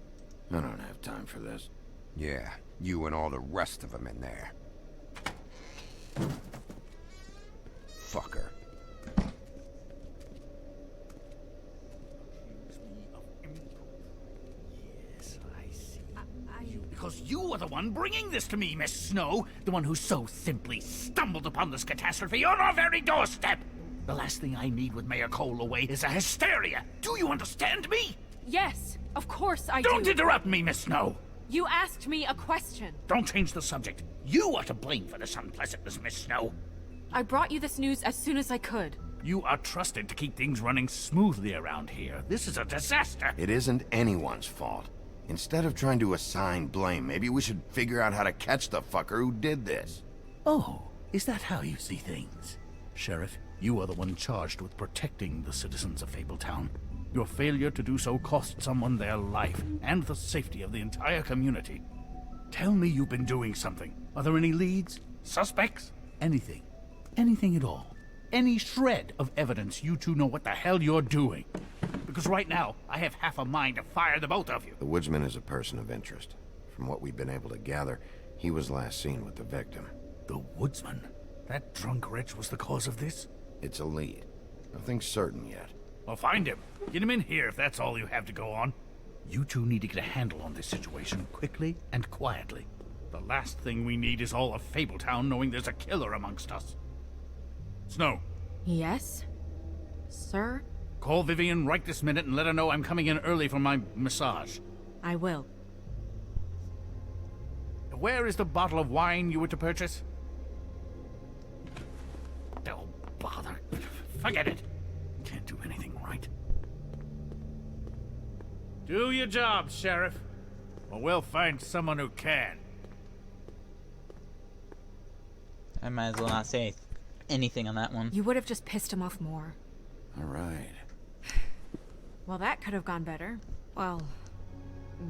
I don't have time for this. Yeah, you and all the rest of them in there. Fucker. because you are the one bringing this to me, Miss Snow. The one who so simply stumbled upon this catastrophe on our very doorstep. The last thing I need with Mayor Cole away is a hysteria. Do you understand me? Yes, of course I do. Don't interrupt me, Miss Snow. You asked me a question. Don't change the subject. You are to blame for this unpleasantness, Miss Snow. I brought you this news as soon as I could. You are trusted to keep things running smoothly around here. This is a disaster. It isn't anyone's fault. Instead of trying to assign blame, maybe we should figure out how to catch the fucker who did this. Oh, is that how you see things? Sheriff, you are the one charged with protecting the citizens of Fabletown. Your failure to do so cost someone their life and the safety of the entire community. Tell me you've been doing something. Are there any leads? Suspects? Anything. Anything at all. Any shred of evidence you two know what the hell you're doing. Because right now, I have half a mind to fire the both of you. The woodsman is a person of interest. From what we've been able to gather, he was last seen with the victim. The woodsman? That drunk wretch was the cause of this? It's a lead. Nothing's certain yet. Well, find him. Get him in here if that's all you have to go on. You two need to get a handle on this situation quickly and quietly. The last thing we need is all of Fabletown knowing there's a killer amongst us. Snow. Yes? Sir? Call Vivian right this minute and let her know I'm coming in early for my massage. I will. Where is the bottle of wine you were to purchase? Oh, bother. Forget it. Can't do anything right. Do your job, Sheriff. Or we'll find someone who can. I might as well not say anything on that one. You would have just pissed him off more. All right. Well, that could have gone better. Well,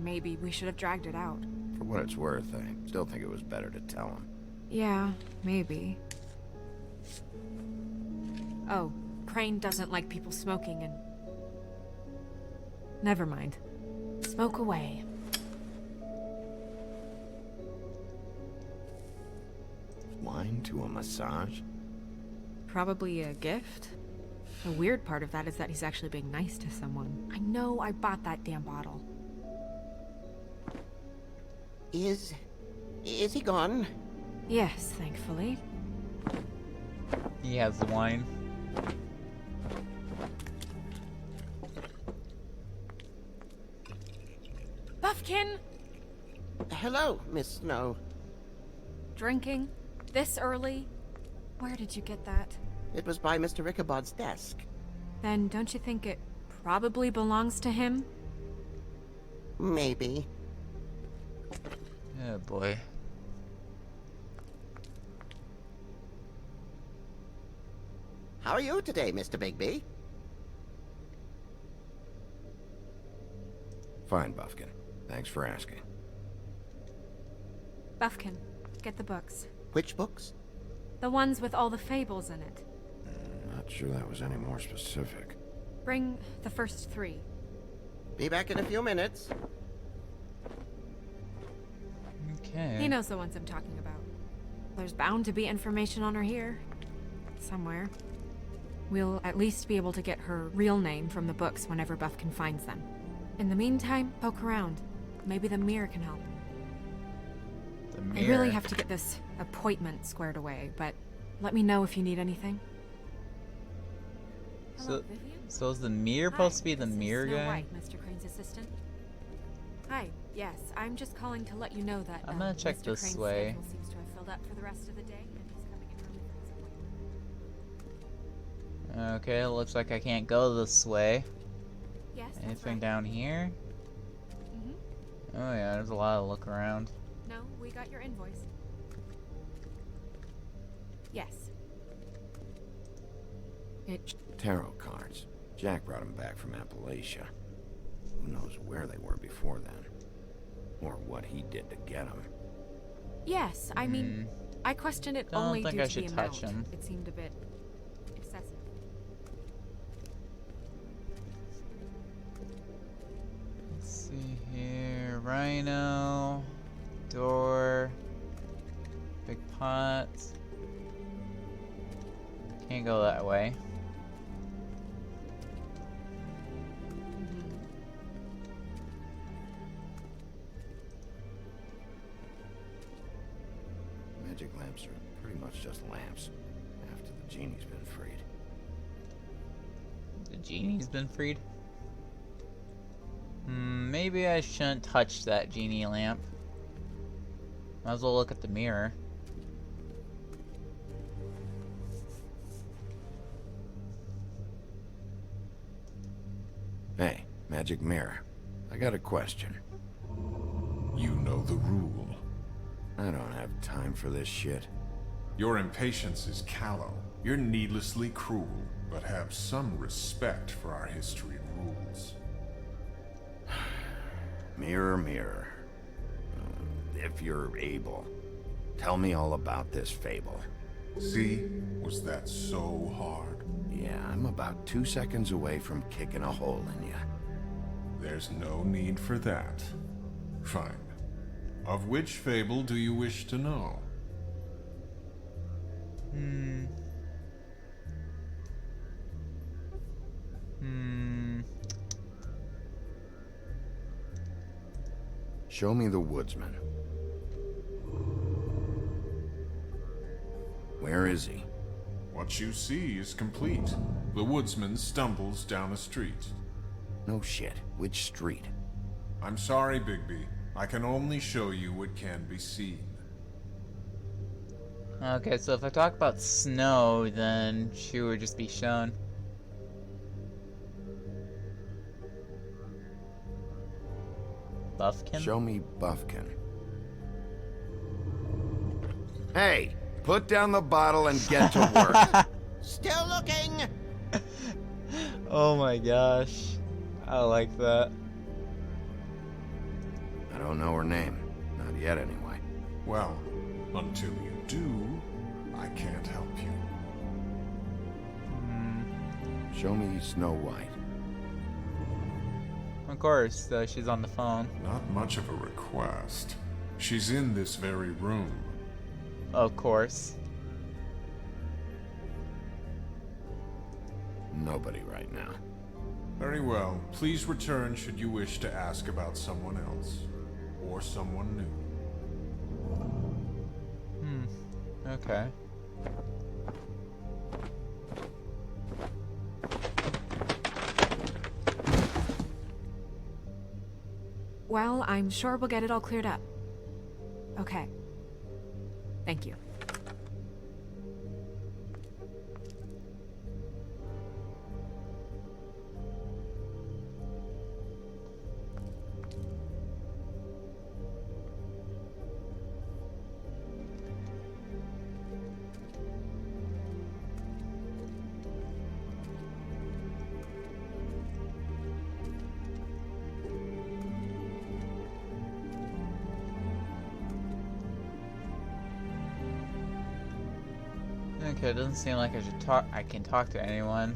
maybe we should have dragged it out. For what it's worth, I still think it was better to tell him. Yeah, maybe. Oh, Crane doesn't like people smoking and... Never mind. Smoke away. Wine to a massage? Probably a gift. The weird part of that is that he's actually being nice to someone. I know I bought that damn bottle. Is he gone? Yes, thankfully. He has the wine. Buffkin! Hello, Miss Snow. Drinking? This early? Where did you get that? It was by Mr. Ichabod's desk. Then don't you think it probably belongs to him? Maybe. Oh boy. How are you today, Mr. Bigby? Fine, Buffkin. Thanks for asking. Buffkin, get the books. Which books? The ones with all the fables in it. Not sure that was any more specific. Bring the first 3. Be back in a few minutes. Okay. He knows the ones I'm talking about. There's bound to be information on her here. Somewhere. We'll at least be able to get her real name from the books whenever Buffkin finds them. In the meantime, poke around. Maybe the mirror can help. The I mirror. really have to get this appointment squared away, but let me know if you need anything. Hello, Vivian? So is the mirror supposed to be the mirror Snow guy? White, Mr. Crane's assistant. Hi, yes, I'm just calling to let you know that I'm gonna check Mr. this Crane's way. schedule seems to have filled up for the rest of the day, and he's coming in early for his appointment. Okay, looks like I can't go this way. Yes, that's Anything right. down here? Oh yeah, there's a lot of look around. No, we got your invoice. Yes. Tarot cards. Jack brought them back from Appalachia. Who knows where they were before then? Or what he did to get them. Yes, I mean, I questioned it Don't only think due I to the should amount. touch 'em. It seemed a bit excessive. Let's see here. Rhino. Door. Big pots. Can't go that way. magic lamps are pretty much just lamps after the genie's been freed. The genie's been freed? Maybe I shouldn't touch that genie lamp. Might as well look at the mirror. Hey, magic mirror. I got a question. You know the rule. I don't have time for this shit. Your impatience is callow. You're needlessly cruel, but have some respect for our history and rules. Mirror, mirror. If you're able, tell me all about this fable. See? Was that so hard? Yeah, I'm about 2 seconds away from kicking a hole in you. There's no need for that. Fine. Of which fable do you wish to know? Show me the woodsman. Where is he? What you see is complete. The woodsman stumbles down a street. No shit. Which street? I'm sorry, Bigby. I can only show you what can be seen. Okay, so if I talk about snow, then she would just be shown. Buffkin? Show me Buffkin. Hey! Put down the bottle and get to work. Still looking! Oh my gosh. I like that. I don't know her name. Not yet, anyway. Well, until you do, I can't help you. Show me Snow White. Of course, though she's on the phone. Not much of a request. She's in this very room. Of course. Nobody right now. Very well. Please return should you wish to ask about someone else. Or someone new. Okay. Well, I'm sure we'll get it all cleared up. Okay. Thank you. Okay, it doesn't seem like I can talk to anyone.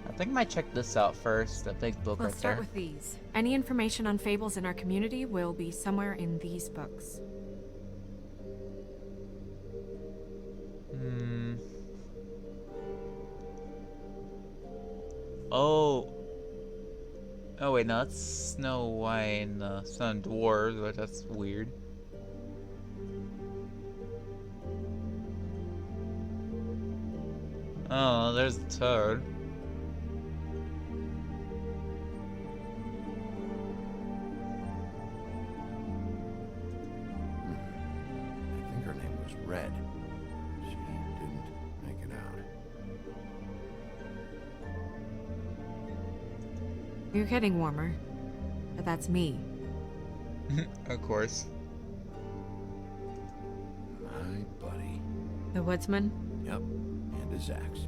I think I might check this out first, the big book Let's right start there. with these. Any information on fables in our community will be somewhere in these books. Oh. Oh wait, no, that's Snow White and the Sun Dwarves, but that's weird. Oh, there's the toad. I think her name was Red. She didn't make it out. You're getting warmer. But that's me. Of course. My buddy. The woodsman? Yep. And his axe.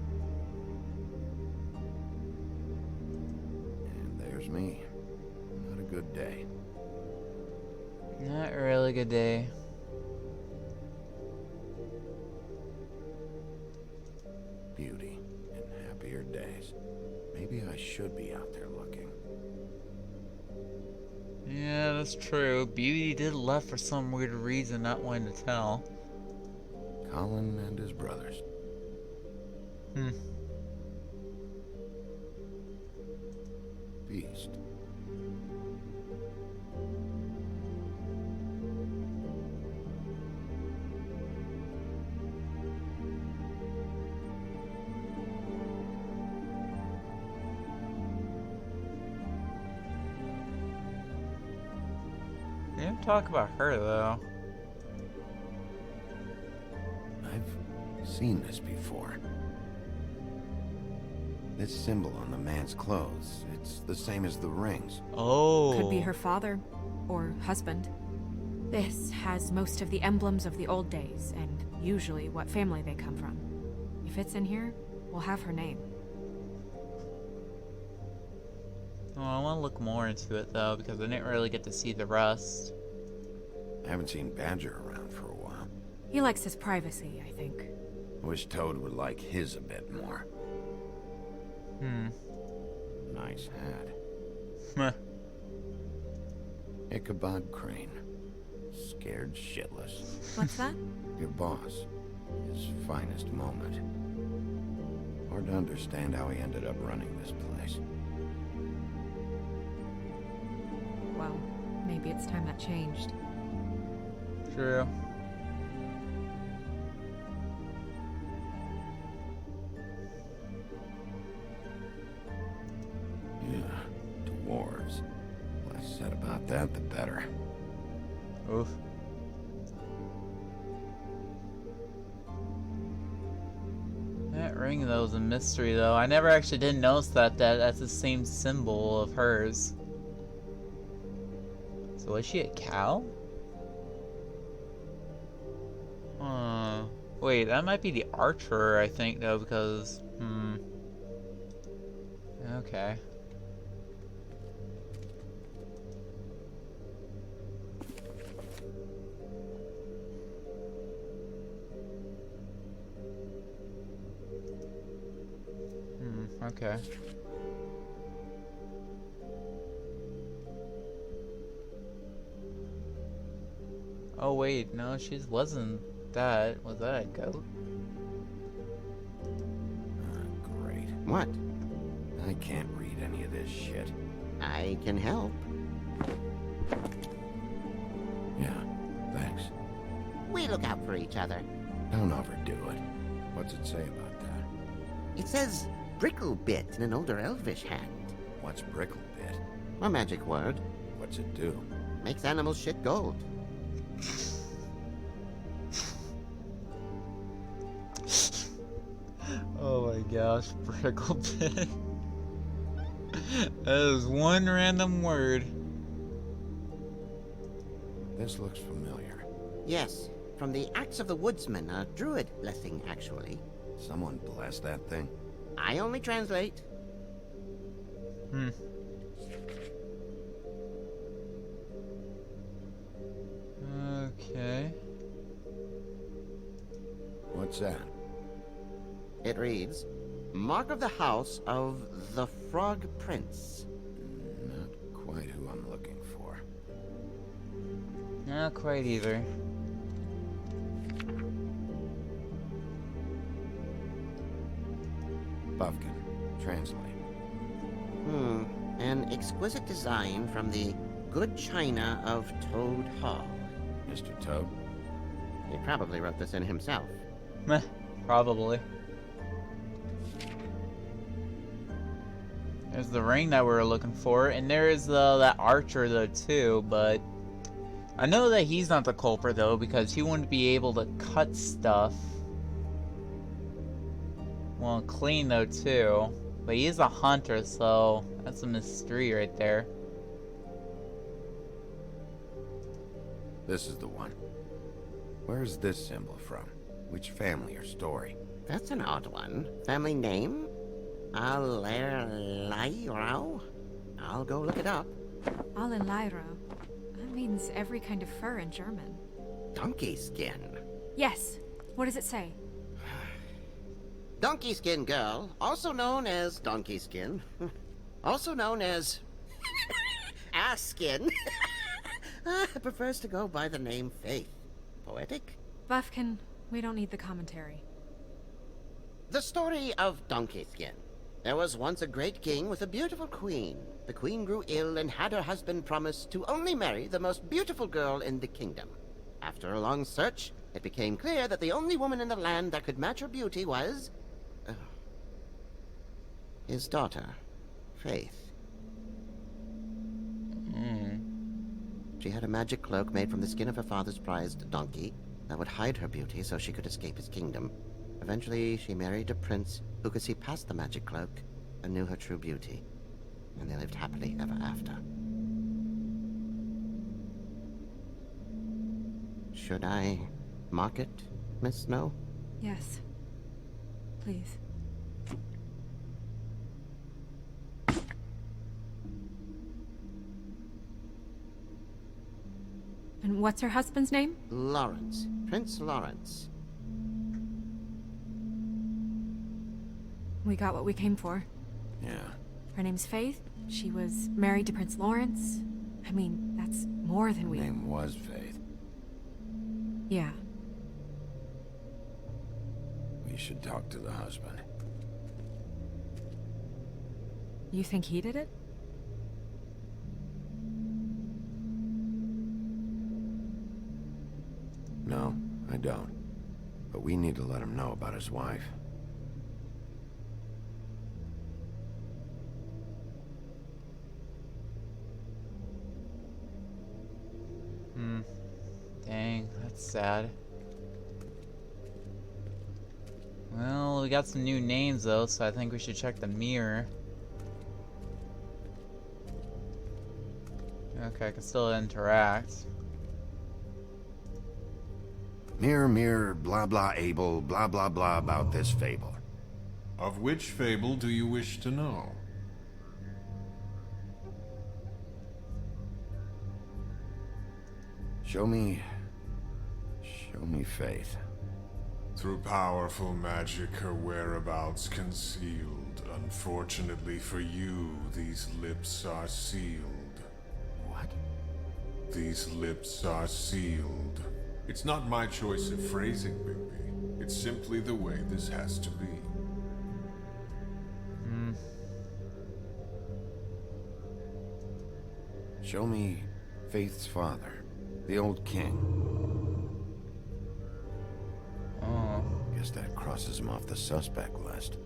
And there's me. Not a good day. Not a really good day. Beauty and happier days. Maybe I should be out there looking. Yeah, that's true. Beauty did left for some weird reason, not wanting to tell. Colin and his brothers. Beast. We didn't talk about her, though. I've seen this before. This symbol on the man's clothes, it's the same as the rings. Oh. Could be her father or husband. This has most of the emblems of the old days and usually what family they come from. If it's in here, we'll have her name. Oh, I want to look more into it, though, because I didn't really get to see the rest. I haven't seen Badger around for a while. He likes his privacy, I think. I wish Toad would like his a bit more. Nice hat. Meh. Ichabod Crane. Scared shitless. What's that? Your boss. His finest moment. Hard to understand how he ended up running this place. Well, maybe it's time that changed. True. Yeah, dwarves. Less said about that, the better. Oof. That ring, though, is a mystery, though. I never actually did notice that's the same symbol of hers. So is she a cow? Wait, that might be the archer, I think, though, because... Okay. Okay. Oh wait, no, she wasn't that. Was that a goat? Great. What? I can't read any of this shit. I can help. Yeah, thanks. We look out for each other. Don't overdo it. What's it say about that? It says Bricklebit in an older elvish hand. What's Bricklebit? A magic word. What's it do? Makes animals shit gold. Oh my gosh, Bricklebit. That is one random word. This looks familiar. Yes, from the Acts of the Woodsman, a druid blessing, actually. Someone bless that thing. I only translate. Okay. What's that? It reads, Mark of the House of the Frog Prince. Not quite who I'm looking for. Not quite either. Buffkin, translate. An exquisite design from the good china of Toad Hall. Mr. Toad? He probably wrote this in himself. Meh, probably. There's the ring that we were looking for, and there is that archer though too, but I know that he's not the culprit though, because he wouldn't be able to cut stuff. Well, clean though too, but he is a hunter, so that's a mystery right there. This is the one. Where's this symbol from? Which family or story? That's an odd one. Family name? Allerleirauh? I'll go look it up. Allerleirauh. That means every kind of fur in German. Donkey skin. Yes. What does it say? Donkey skin girl, also known as donkey skin. Also known as ass skin. Prefers to go by the name Faith. Poetic? Buffkin, we don't need the commentary. The story of Donkey Skin. There was once a great king with a beautiful queen. The queen grew ill and had her husband promise to only marry the most beautiful girl in the kingdom. After a long search, it became clear that the only woman in the land that could match her beauty was... his daughter, Faith. She had a magic cloak made from the skin of her father's prized donkey that would hide her beauty so she could escape his kingdom. Eventually, she married a prince who could see past the magic cloak and knew her true beauty. And they lived happily ever after. Should I mark it, Miss Snow? Yes. Please. And what's her husband's name? Lawrence. Prince Lawrence. We got what we came for. Yeah. Her name's Faith. She was married to Prince Lawrence. I mean, that's more than we... Her name was Faith. Yeah. We should talk to the husband. You think he did it? No, I don't. But we need to let him know about his wife. Dang, that's sad. Well, we got some new names though, so I think we should check the mirror. Okay, I can still interact. Mirror, mirror, blah blah able, blah blah blah about this fable. Of which fable do you wish to know? Show me Faith. Through powerful magic, her whereabouts concealed. Unfortunately for you, these lips are sealed. What? These lips are sealed. It's not my choice of phrasing, Bigby. It's simply the way this has to be. Show me Faith's father, the old king. Oh. Guess that crosses him off the suspect list.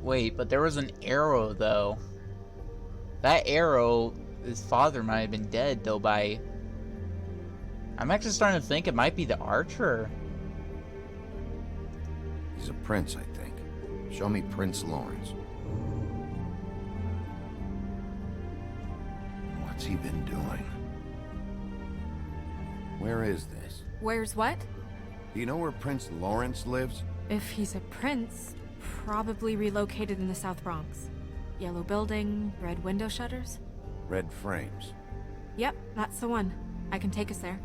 Wait, but there was an arrow though. That arrow, his father might have been dead though by... I'm actually starting to think it might be the archer. He's a prince, I think. Show me Prince Lawrence. What's he been doing? Where is this? Where's what? Do you know where Prince Lawrence lives? If he's a prince, probably relocated in the South Bronx. Yellow building, red window shutters. Red frames. Yep, that's the one. I can take us there.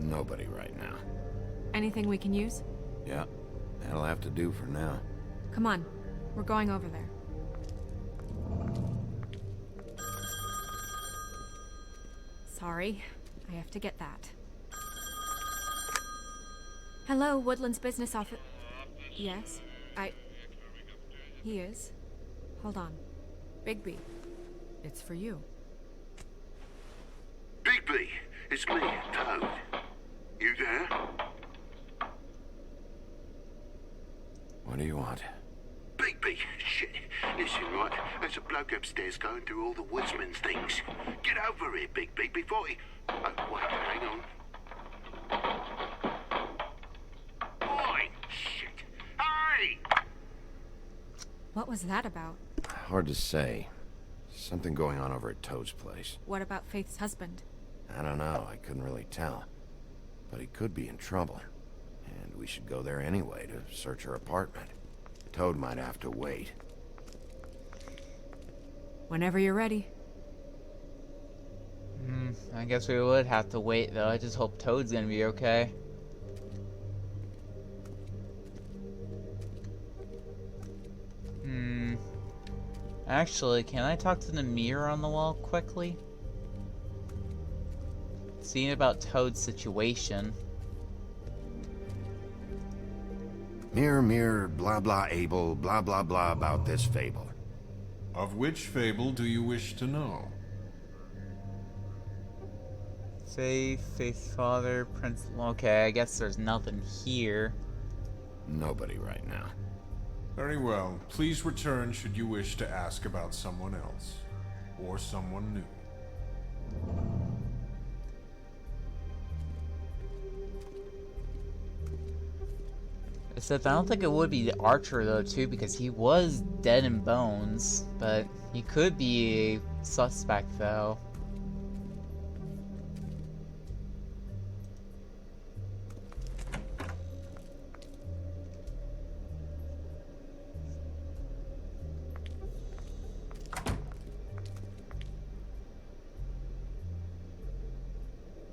Nobody right now. Anything we can use? Yeah, that'll have to do for now. Come on, we're going over there. Sorry, I have to get that. Hello, Woodland's business office. Yes, He is. Hold on. Bigby, it's for you. Bigby, it's me, Toad. You there? What do you want? Bigby, shit. Listen, right, there's a bloke upstairs going through all the woodsman's things. Get over here, Bigby, before he... Oh, wait, hang on. Oi, shit. Hey! What was that about? Hard to say. Something going on over at Toad's place. What about Faith's husband? I don't know, I couldn't really tell. But he could be in trouble. And we should go there anyway to search her apartment. Toad might have to wait. Whenever you're ready. I guess we would have to wait though. I just hope Toad's gonna be okay. Actually, can I talk to the mirror on the wall quickly? Seeing about Toad's situation. Mirror, mirror, blah blah able, blah blah blah about this fable. Of which fable do you wish to know? Faith's father, Prince... Okay, I guess there's nothing here. Nobody right now. Very well. Please return should you wish to ask about someone else. Or someone new. Except I don't think it would be the Archer though too, because he was dead in bones, but he could be a suspect though.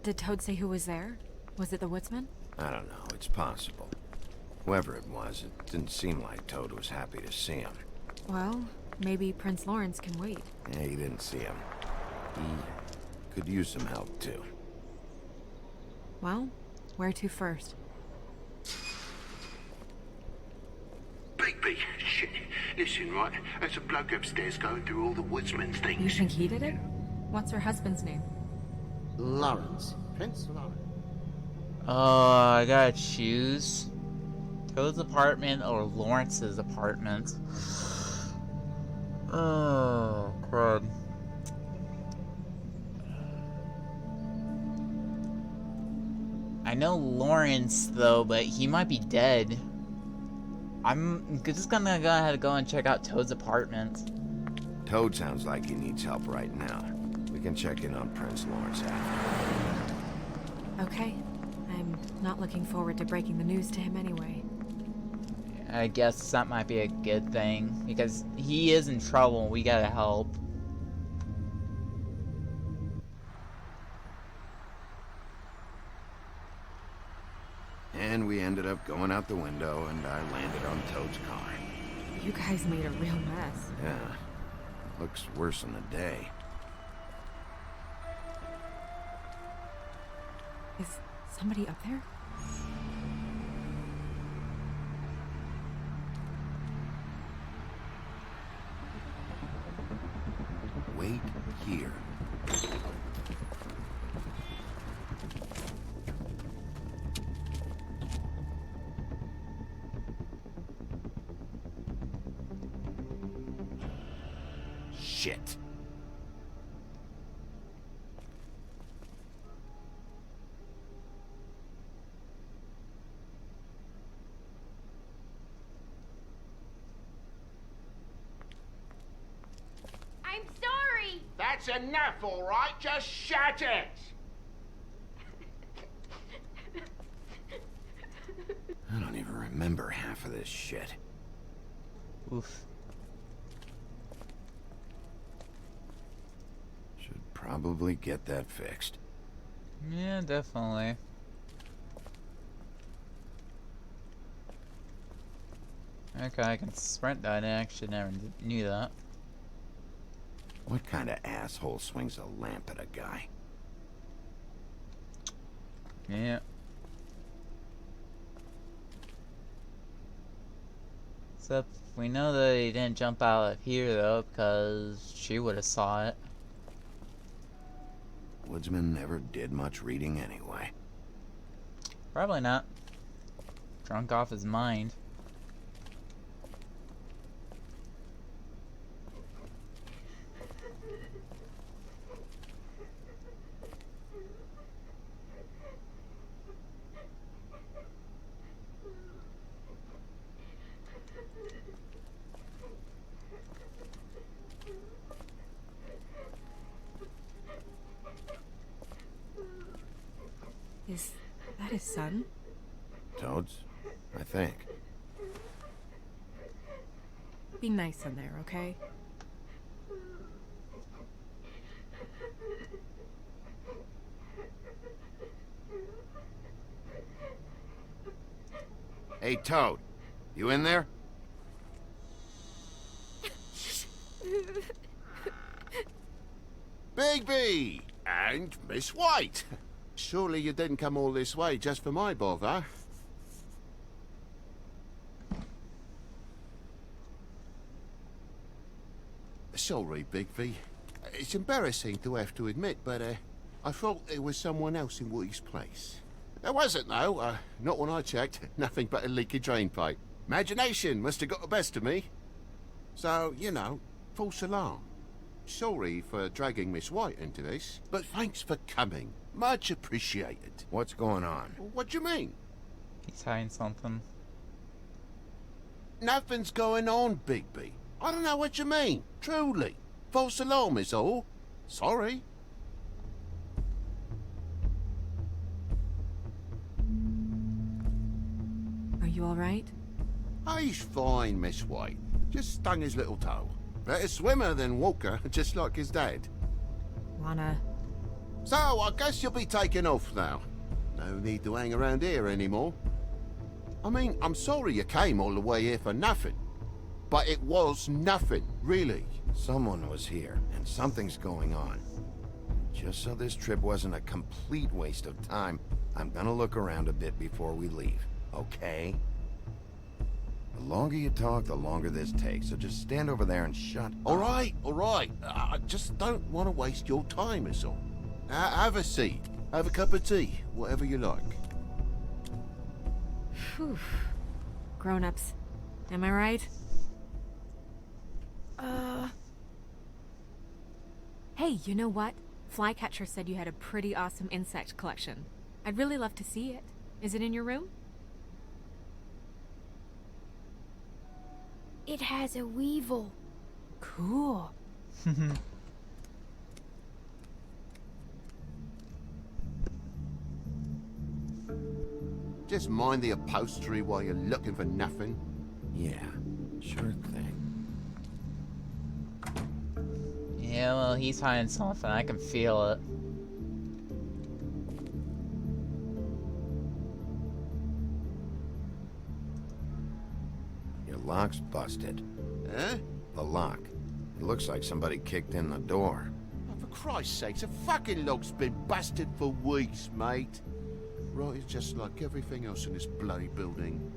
Did Toad say who was there? Was it the woodsman? I don't know, it's possible. Whoever it was, it didn't seem like Toad was happy to see him. Well, maybe Prince Lawrence can wait. Yeah, he didn't see him. He could use some help, too. Well, where to first? Bigby, shit. Listen, right? There's a bloke upstairs going through all the woodsman's things. You think he did it? What's her husband's name? Lawrence. Prince Lawrence. I gotta choose Toad's apartment or Lawrence's apartment. Oh, crud. I know Lawrence though, but he might be dead. I'm just gonna go ahead and go and check out Toad's apartment. Toad sounds like he needs help right now. We can check in on Prince Lawrence after. Okay. I'm not looking forward to breaking the news to him anyway. I guess that might be a good thing, because he is in trouble and we gotta help. And we ended up going out the window, and I landed on Toad's car. You guys made a real mess. Yeah, looks worse than the day. Is somebody up there? Wait here. Shit. I'm sorry! That's enough, all right? Just shut it! I don't even remember half of this shit. Oof. Should probably get that fixed. Yeah, definitely. Okay, I can sprint that. I actually never knew that. What kind of asshole swings a lamp at a guy? Yeah. Except we know that he didn't jump out of here though, because she would have saw it. Woodsman never did much reading anyway. Probably not. Drunk off his mind. Is that his son? Toad's? I think. Be nice in there, okay? Hey, Toad. You in there? Bigby! And Miss White! Surely you didn't come all this way just for my bother? Sorry, Bigby. It's embarrassing to have to admit, but I thought there was someone else in Woody's place. There wasn't, though. Not when I checked. Nothing but a leaky drain pipe. Imagination must have got the best of me. So, you know, false alarm. Sorry for dragging Miss White into this, but thanks for coming. Much appreciated. What's going on? What do you mean? He's hiding something. Nothing's going on, Bigby. I don't know what you mean. Truly. False alarm is all. Sorry. Are you alright? He's fine, Miss White. Just stung his little toe. Better swimmer than walker, just like his dad. Wanna... So, I guess you'll be taking off now. No need to hang around here anymore. I mean, I'm sorry you came all the way here for nothing. But it was nothing, really. Someone was here, and something's going on. Just so this trip wasn't a complete waste of time, I'm gonna look around a bit before we leave, okay? The longer you talk, the longer this takes, so just stand over there and shut up. All right. I just don't want to waste your time, is all. Have a seat. Have a cup of tea, whatever you like. Phew. Grown-ups. Am I right? Hey, you know what? Flycatcher said you had a pretty awesome insect collection. I'd really love to see it. Is it in your room? It has a weevil. Cool. Just mind the upholstery while you're looking for nothing. Yeah, sure thing. Yeah, well, he's hiding something. I can feel it. Your lock's busted. Eh? The lock. It looks like somebody kicked in the door. Oh, for Christ's sakes, a fucking lock's been busted for weeks, mate. Right, it's just like everything else in this bloody building.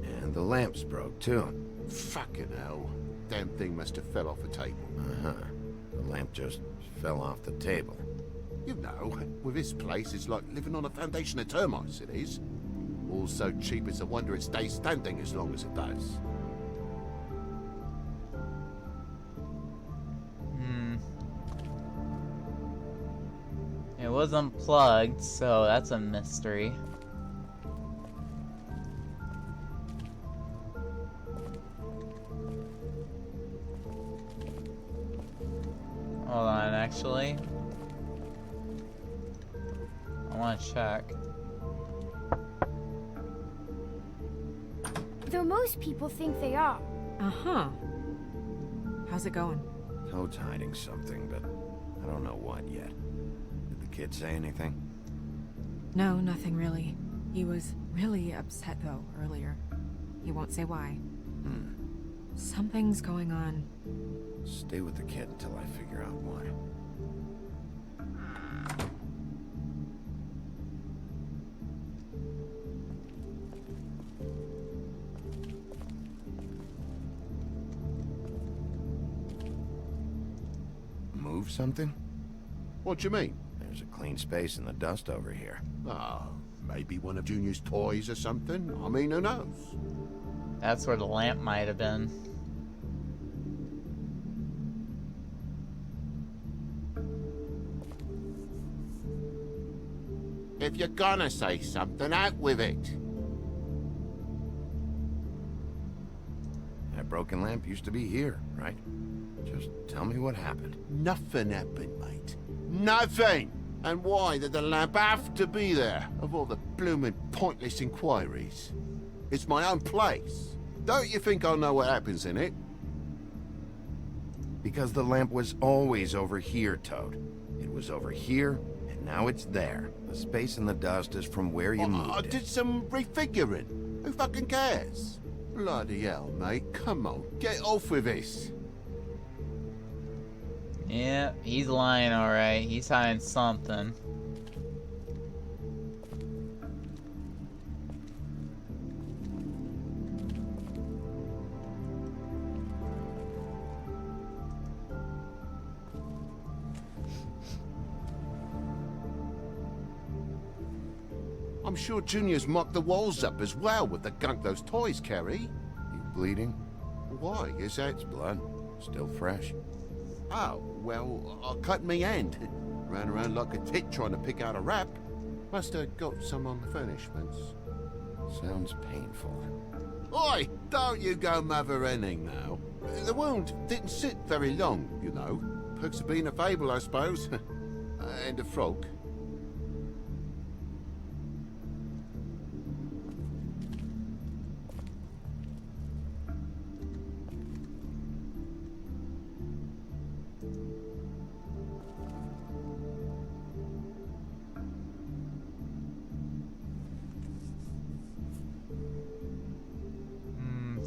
And the lamp's broke, too. Fucking hell. Damn thing must have fell off a table. Uh-huh. The lamp just fell off the table. You know, with this place, it's like living on a foundation of termites, it is. All so cheap, it's a wonder it stays standing as long as it does. It was unplugged, so that's a mystery. Hold on, actually. I want to check. Though most people think they are. Uh-huh. How's it going? Toad's hiding something, but I don't know what yet. Did the kid say anything? No, nothing really. He was really upset, though, earlier. He won't say why. Something's going on. Stay with the kid until I figure out why. Move something? What do you mean? There's a clean space in the dust over here. Oh, maybe one of Junior's toys or something? I mean, who knows? That's where the lamp might have been. If you're gonna say something, out with it. That broken lamp used to be here, right? Just tell me what happened. Nothing happened, mate. Nothing! And why did the lamp have to be there, of all the blooming pointless inquiries? It's my own place. Don't you think I know what happens in it? Because the lamp was always over here, Toad. It was over here, and now it's there. The space in the dust is from where you moved I it. did some refiguring. Who fucking cares? Bloody hell, mate. Come on, get off with this. Yeah, he's lying, alright. He's hiding something. I'm sure Junior's mocked the walls up as well with the gunk those toys carry. You bleeding? Why, is that... It's blood. Still fresh. Oh, well, I cut me hand. Ran around like a tit trying to pick out a wrap. Must have got some on the furnishments. Sounds painful. Oi! Don't you go mother-henning now. The wound didn't sit very long, you know. Perks of being a fable, I suppose. And a frog.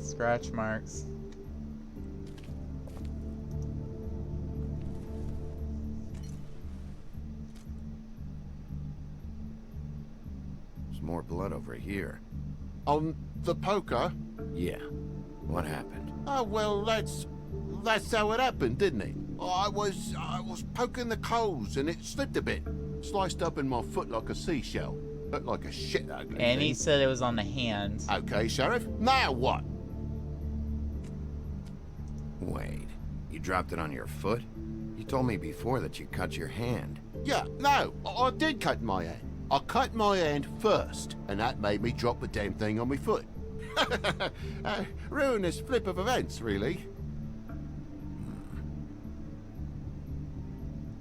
Scratch marks. There's more blood over here. On the poker? Yeah. What happened? Oh, well, that's how it happened, didn't it? I was poking the coals and it slipped a bit. Sliced up in my foot like a seashell. Looked like a shit ugly And thing. he said it was on the hand. Okay, Sheriff. Now what? Wait. You dropped it on your foot? You told me before that you cut your hand. Yeah, no, I did cut my hand. I cut my hand first, and that made me drop the damn thing on my foot. Ruinous flip of events, really.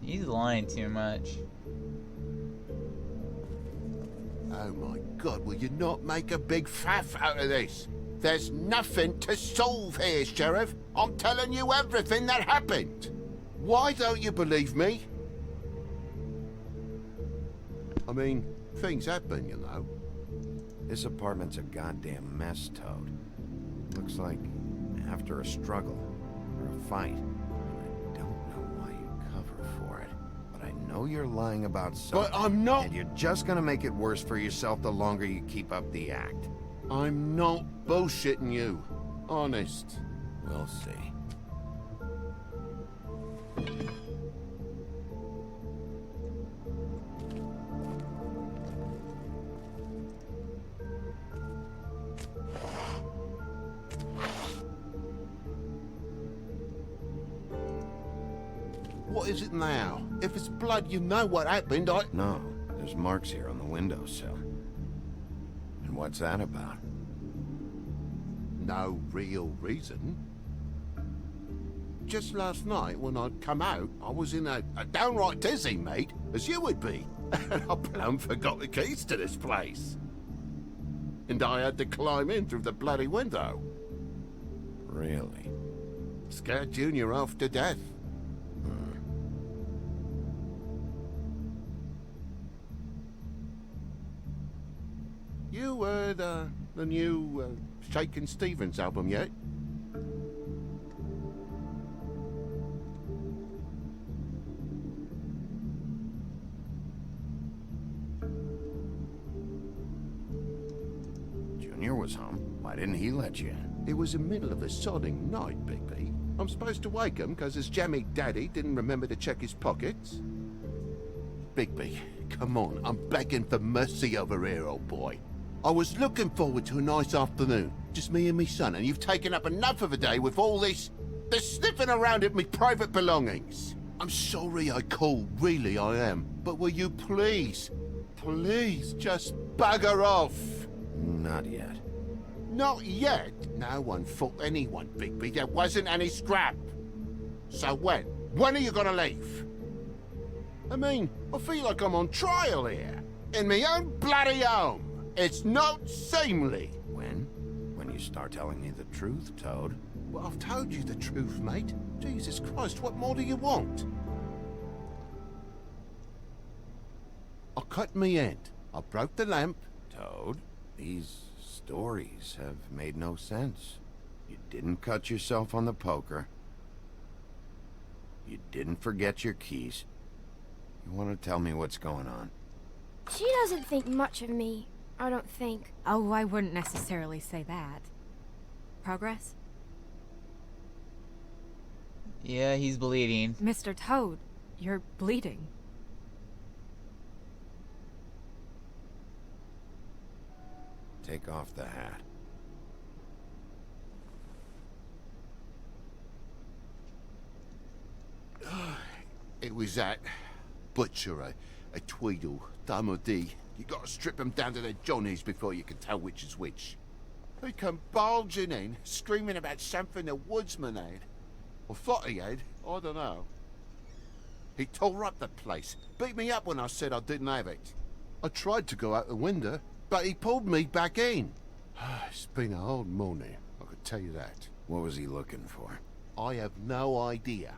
He's lying too much. Oh my God, will you not make a big faff out of this? There's nothing to solve here, Sheriff. I'm telling you everything that happened. Why don't you believe me? I mean, things happen, you know. This apartment's a goddamn mess, Toad. Looks like after a struggle or a fight. I don't know why you cover for it, but I know you're lying about something. But I'm not. And you're just gonna make it worse for yourself the longer you keep up the act. I'm not bullshitting you. Honest. We'll see. What is it now? If it's blood, you know what happened. No, there's marks here on the windowsill. And what's that about? No real reason. Just last night, when I'd come out, I was in a downright dizzy, mate, as you would be. And I plumb forgot the keys to this place. And I had to climb in through the bloody window. Really? Scared Junior off to death. You heard the new Shakin' Stevens album yet? Junior was home. Why didn't he let you in? It was the middle of a sodding night, Bigby. I'm supposed to wake him because his jammy daddy didn't remember to check his pockets. Bigby, come on, I'm begging for mercy over here, old boy. I was looking forward to a nice afternoon, just me and me son, and you've taken up enough of a day with all this sniffing around at me private belongings. I'm sorry I called, really I am, but will you please just bugger off? Not yet. Not yet? No one fought anyone, Bigby. There wasn't any scrap. So when? When are you gonna leave? I mean, I feel like I'm on trial here. In my own bloody home. It's not seemly. When? When you start telling me the truth, Toad. Well, I've told you the truth, mate. Jesus Christ, what more do you want? I cut me end. I broke the lamp. Toad, these stories have made no sense. You didn't cut yourself on the poker. You didn't forget your keys. You want to tell me what's going on? She doesn't think much of me, I don't think. Oh, I wouldn't necessarily say that. Progress? Yeah, he's bleeding. Mr. Toad, you're bleeding. take off the hat. It was that butcher, a Tweedle, Dum or D. You gotta strip them down to their johnnies before you can tell which is which. He come bulging in, screaming about something the woodsman had. Or thought he had, I don't know. He tore up the place, beat me up when I said I didn't have it. I tried to go out the window, but he pulled me back in. It's been a hard morning, I could tell you that. What was he looking for? I have no idea.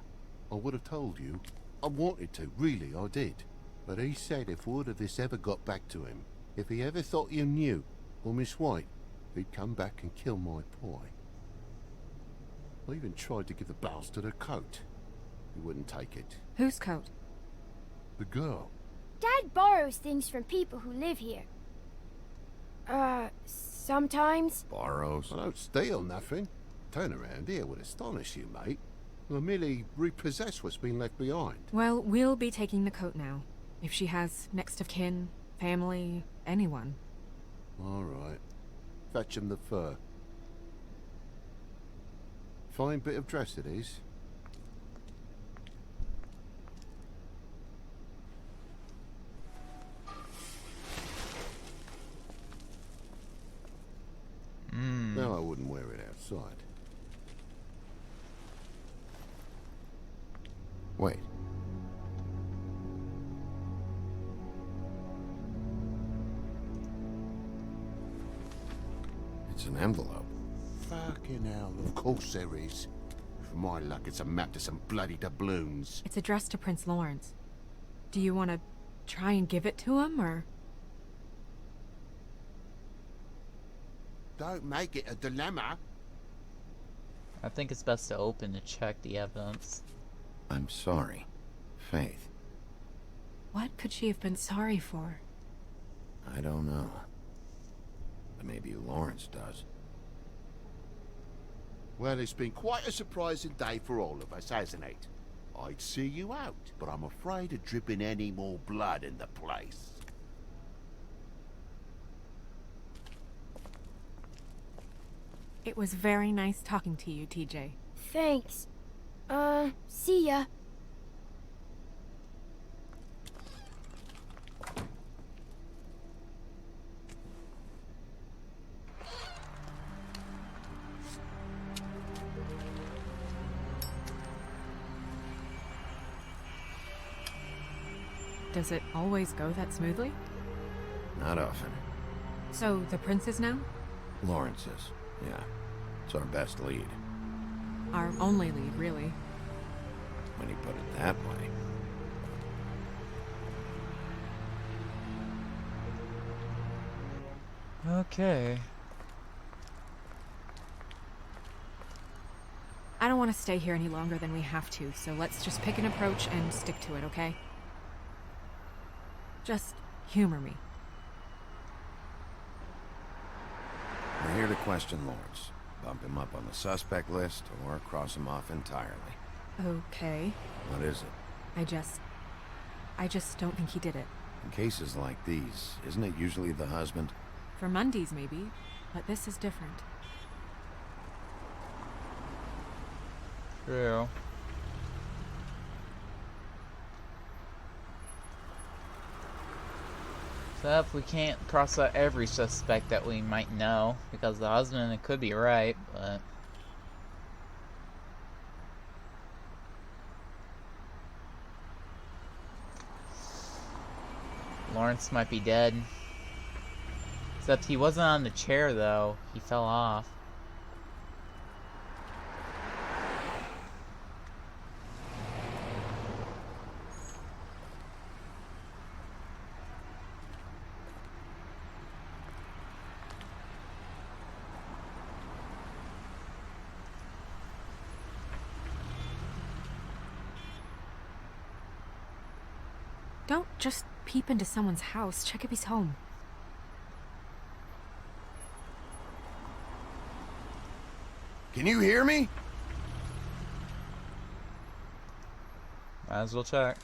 I would have told you. I wanted to, really, I did. But he said if word of this ever got back to him, if he ever thought you knew, or Miss White, he'd come back and kill my boy. I even tried to give the bastard a coat. He wouldn't take it. Whose coat? The girl. Dad borrows things from people who live here. Sometimes. Borrows? I don't steal nothing. Turn around here would astonish you, mate. I merely repossess what's been left behind. Well, we'll be taking the coat now. If she has next of kin, family, anyone. All right. Fetch him the fur. Fine bit of dress it is. No, I wouldn't wear it outside. Wait. It's an envelope. Fucking hell, of course there is. For my luck, it's a map to some bloody doubloons. It's addressed to Prince Lawrence. Do you want to try and give it to him, or...? Don't make it a dilemma. I think it's best to open to check the evidence. I'm sorry, Faith. What could she have been sorry for? I don't know. But maybe Lawrence does. Well, it's been quite a surprising day for all of us, hasn't it? I'd see you out, but I'm afraid of dripping any more blood in the place. It was very nice talking to you, TJ. Thanks. See ya. Does it always go that smoothly? Not often. So, the prince's now? Lawrence's, yeah. It's our best lead. Our only lead, really. When you put it that way. Okay. I don't want to stay here any longer than we have to, so let's just pick an approach and stick to it, okay? Just humor me. We're here to question Lawrence. Bump him up on the suspect list, or cross him off entirely. Okay. What is it? I just don't think he did it. In cases like these, isn't it usually the husband? For Mundy's, maybe, but this is different. True. So if we can't cross out every suspect that we might know, because the husband, it could be right, but... Lawrence might be dead. Except he wasn't on the chair, though. He fell off. Don't just peep into someone's house. Check if he's home. Can you hear me? Might as well check.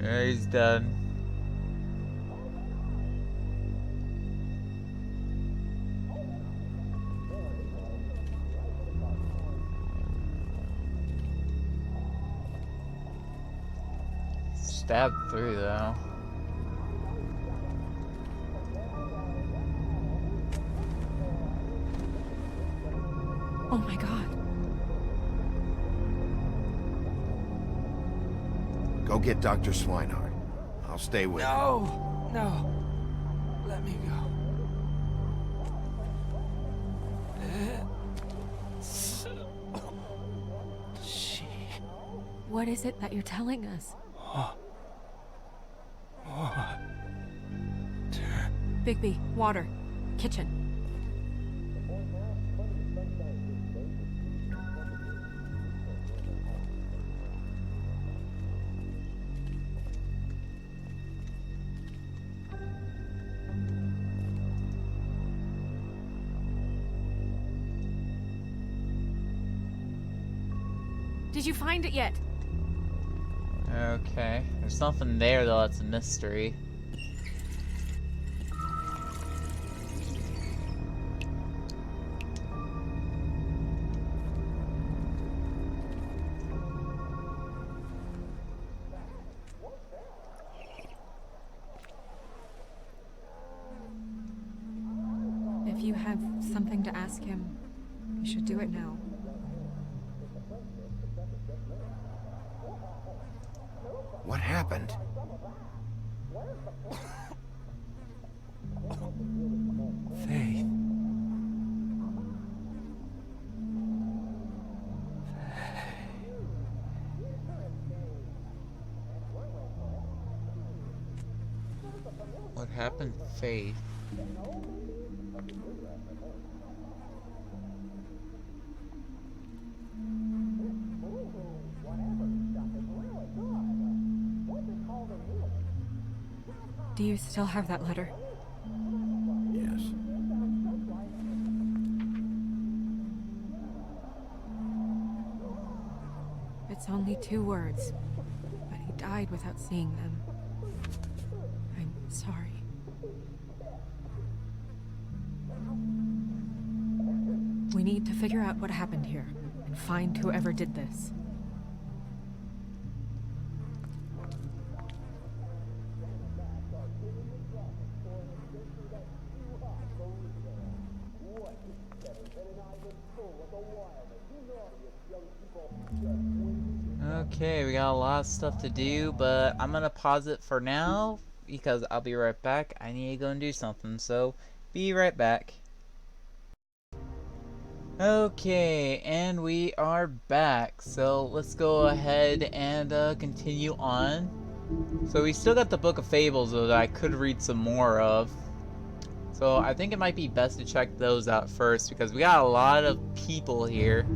Yeah, he's dead. Stabbed through though. Oh my god. Go get Dr. Swinehart. I'll stay with you. No! No. Let me go. What is it that you're telling us? Bigby, water. Kitchen. Did you find it yet? Okay. There's nothing there though, that's a mystery. If you have something to ask him, you should do it now. What happened? Faith. What happened, Faith? Do you still have that letter? Yes. It's only 2 words, but he died without seeing them. I'm sorry. We need to figure out what happened here and find whoever did this. Okay, we got a lot of stuff to do, but I'm gonna pause it for now because I'll be right back. I need to go and do something, so be right back. Okay, and we are back. So let's go ahead and continue on. So we still got the Book of Fables though that I could read some more of. So I think it might be best to check those out first because we got a lot of people here.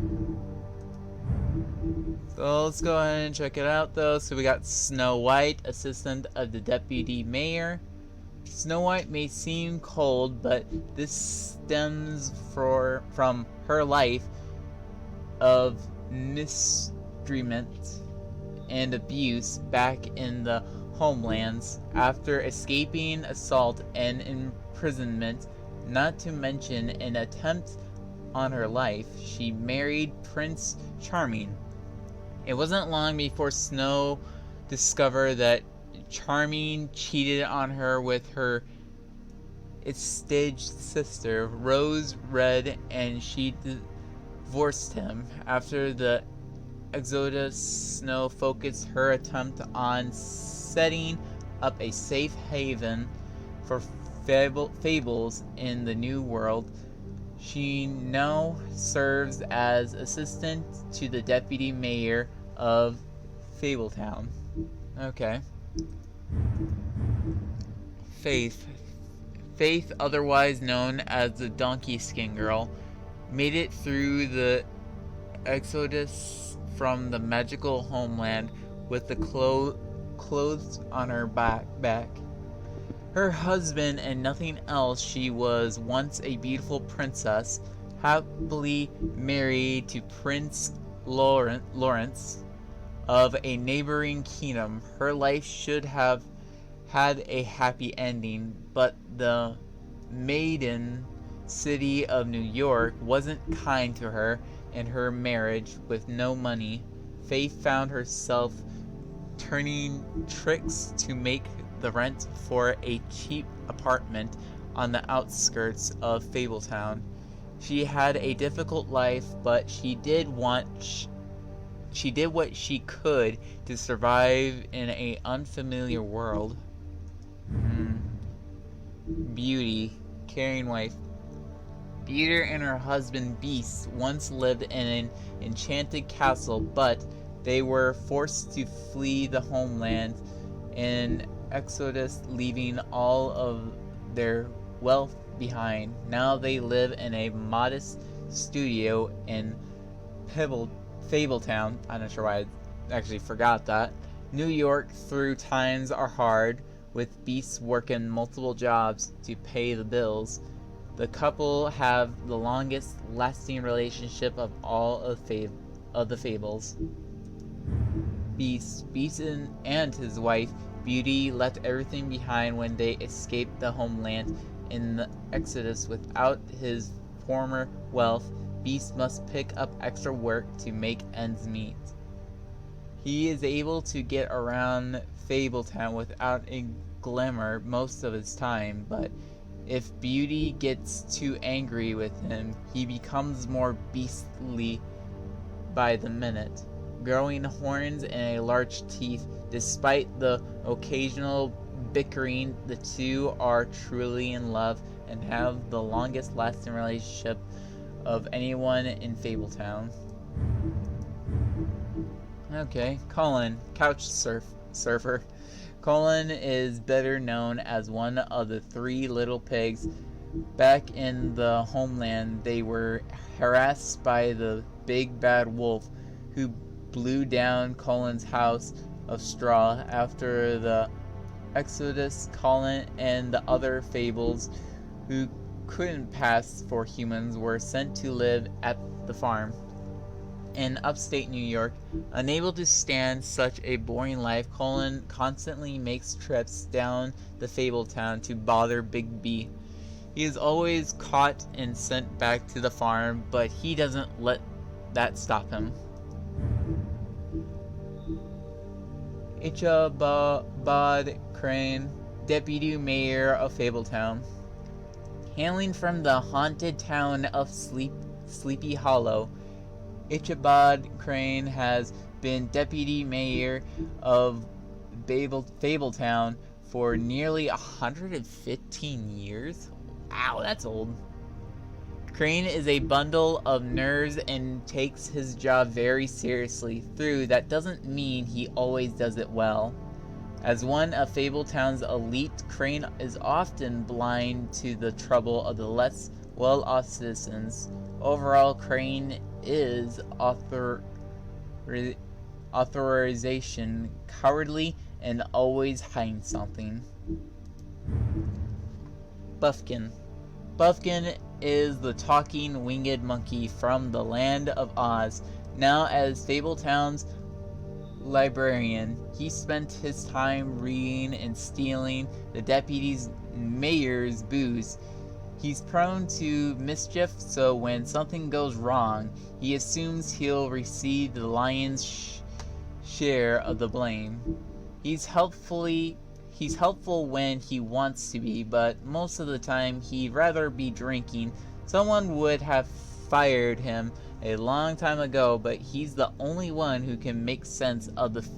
So let's go ahead and check it out though. So we got Snow White, assistant of the deputy mayor. Snow White may seem cold, but this stems from her life of mistreatment and abuse back in the homelands after escaping assault and imprisonment, not to mention an attempt on her life. She married Prince Charming. It wasn't long before Snow discovered that Charming cheated on her with her estranged sister, Rose Red, and she divorced him. After the Exodus, Snow focused her attempt on setting up a safe haven for fables in the New World. She now serves as assistant to the deputy mayor of Fabletown. Okay. Faith, otherwise known as the Donkey Skin Girl, made it through the exodus from the magical homeland with the clothes on her back. Her husband and nothing else, she was once a beautiful princess, happily married to Prince Lawrence, of a neighboring kingdom. Her life should have had a happy ending, but the maiden city of New York wasn't kind to her and her marriage. With no money, Faith found herself turning tricks to make the rent for a cheap apartment on the outskirts of Fabletown. She had a difficult life, but she did what she could to survive in an unfamiliar world. Beauty, caring wife. Beauty and her husband Beast once lived in an enchanted castle, but they were forced to flee the homeland in Exodus, leaving all of their wealth behind. Now they live in a modest studio in Fabletown. I'm not sure why I actually forgot that. New York through times are hard, with Beast working multiple jobs to pay the bills. The couple have the longest lasting relationship of all of the Fables. Beast and his wife Beauty left everything behind when they escaped the homeland in the Exodus. Without his former wealth, Beast must pick up extra work to make ends meet. He is able to get around Fabletown without a glimmer most of his time, but if Beauty gets too angry with him, he becomes more beastly by the minute, growing horns and a large teeth. Despite the occasional bickering, the two are truly in love and have the longest lasting relationship of anyone in Fabletown. Okay, Colin, couch surfer. Colin is better known as one of the three little pigs. Back in the homeland, they were harassed by the big bad wolf who blew down Colin's house of straw. After the Exodus, Colin and the other fables who couldn't pass for humans were sent to live at the farm in upstate New York. Unable to stand such a boring life, Colin constantly makes trips down the Fabletown to bother Big B. He is always caught and sent back to the farm, but he doesn't let that stop him. Ichabod Crane, Deputy Mayor of Fabletown. Hailing from the haunted town of Sleepy Hollow, Ichabod Crane has been Deputy Mayor of Fabletown for nearly 115 years. Wow, that's old. Crane is a bundle of nerves and takes his job very seriously. Though that doesn't mean he always does it well. As one of Fabletown's elite, Crane is often blind to the trouble of the less well-off citizens. Overall, Crane is authorization cowardly and always hiding something. Buffkin. Buffkin is the talking winged monkey from the land of Oz. Now as Fabletown's librarian, he spent his time reading and stealing the deputy's mayor's booze. He's prone to mischief, so when something goes wrong, he assumes he'll receive the lion's share of the blame. He's helpful when he wants to be, but most of the time he'd rather be drinking. Someone would have fired him a long time ago, but he's the only one who can make sense of the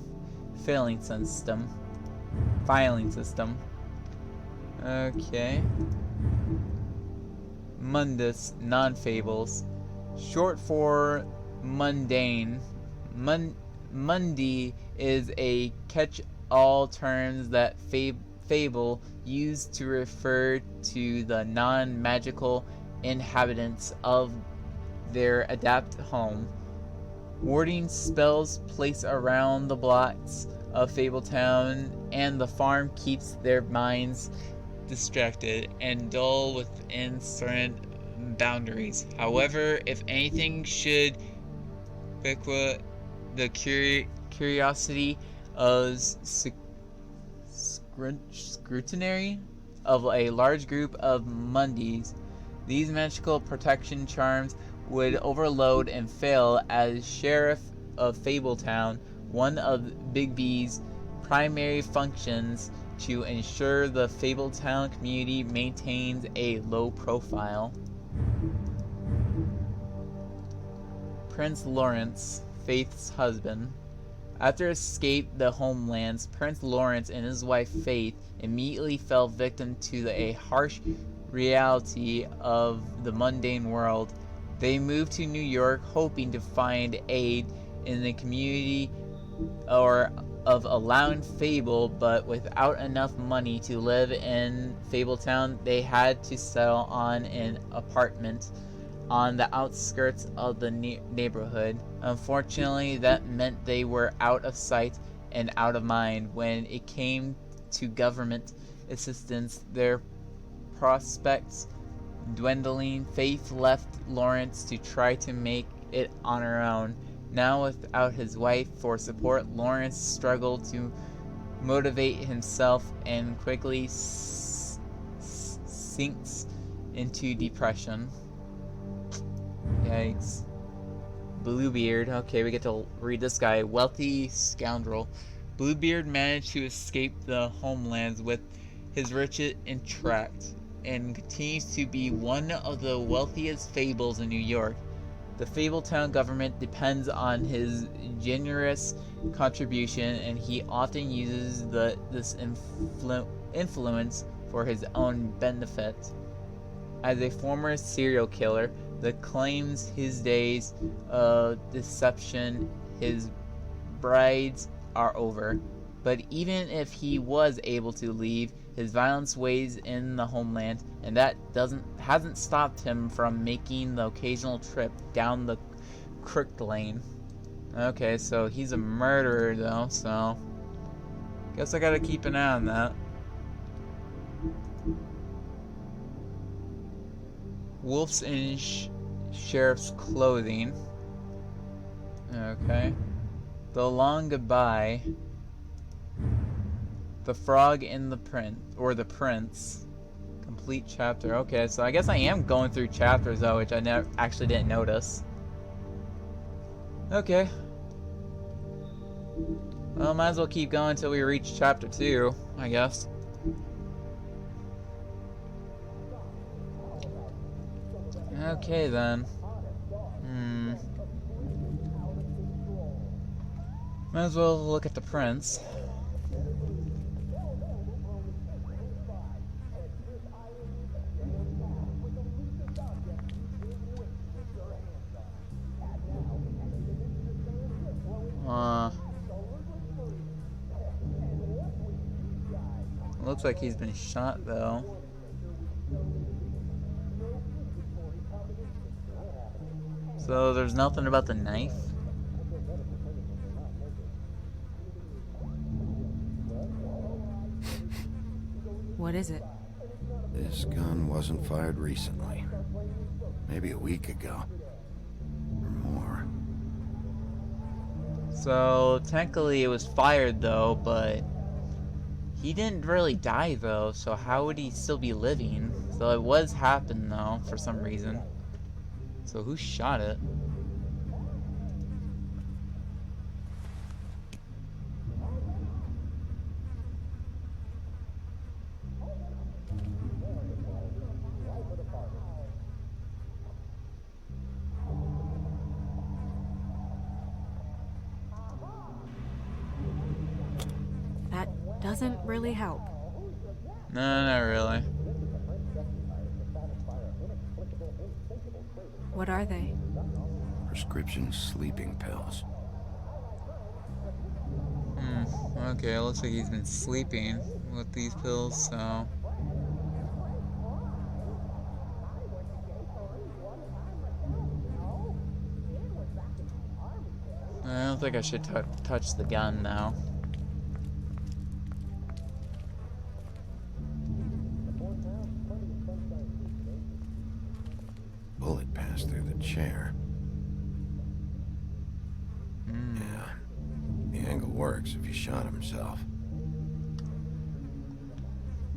filing system. Okay. Mundus, non-fables. Short for mundane. Mundi is a catch-all term that fable used to refer to the non-magical inhabitants of their adapt home. Warding spells placed around the blocks of Fabletown and the farm keeps their minds distracted and dull within certain boundaries. However, if anything should the curiosity of scrutiny of a large group of Mundies. These magical protection charms would overload and fail as sheriff of Fabletown. One of Bigby's primary functions to ensure the Fabletown community maintains a low profile. Prince Lawrence, Faith's husband. After escaping the homelands, Prince Lawrence and his wife Faith immediately fell victim to a harsh reality of the mundane world. They moved to New York hoping to find aid in the community or of allowing Fable, but without enough money to live in Fabletown, they had to settle on an apartment on the outskirts of the neighborhood. Unfortunately, that meant they were out of sight and out of mind. When it came to government assistance, their prospects dwindling, Faith left Lawrence to try to make it on her own. Now without his wife for support, Lawrence struggled to motivate himself and quickly sinks into depression. Yikes. Bluebeard. Okay, we get to read this guy. Wealthy scoundrel. Bluebeard managed to escape the homelands with his riches intact and continues to be one of the wealthiest fables in New York. The Fabletown government depends on his generous contribution, and he often uses this influence for his own benefit. As a former serial killer that claims his days of deception, his brides are over. But even if he was able to leave, his violence weighs in the homeland, and that hasn't stopped him from making the occasional trip down the crooked lane. Okay, so he's a murderer though, so guess I gotta keep an eye on that. Wolves in sheriff's clothing. Okay. The Long Goodbye. The Frog and the Prince. Complete chapter. Okay, so I guess I am going through chapters though, which I actually didn't notice. Okay. Well, might as well keep going until we reach chapter 2, I guess. Okay then. Might as well look at the prince. Looks like he's been shot though. So there's nothing about the knife? What is it? This gun wasn't fired recently. Maybe a week ago. Or more. So technically it was fired though, but he didn't really die though, so how would he still be living? So it was happened though, for some reason. So who shot it? That doesn't really help. No, not really. What are they? Prescription sleeping pills. Okay, it looks like he's been sleeping with these pills, so... I don't think I should touch the gun now. Bullet passed through the chair. Yeah, works if he shot himself.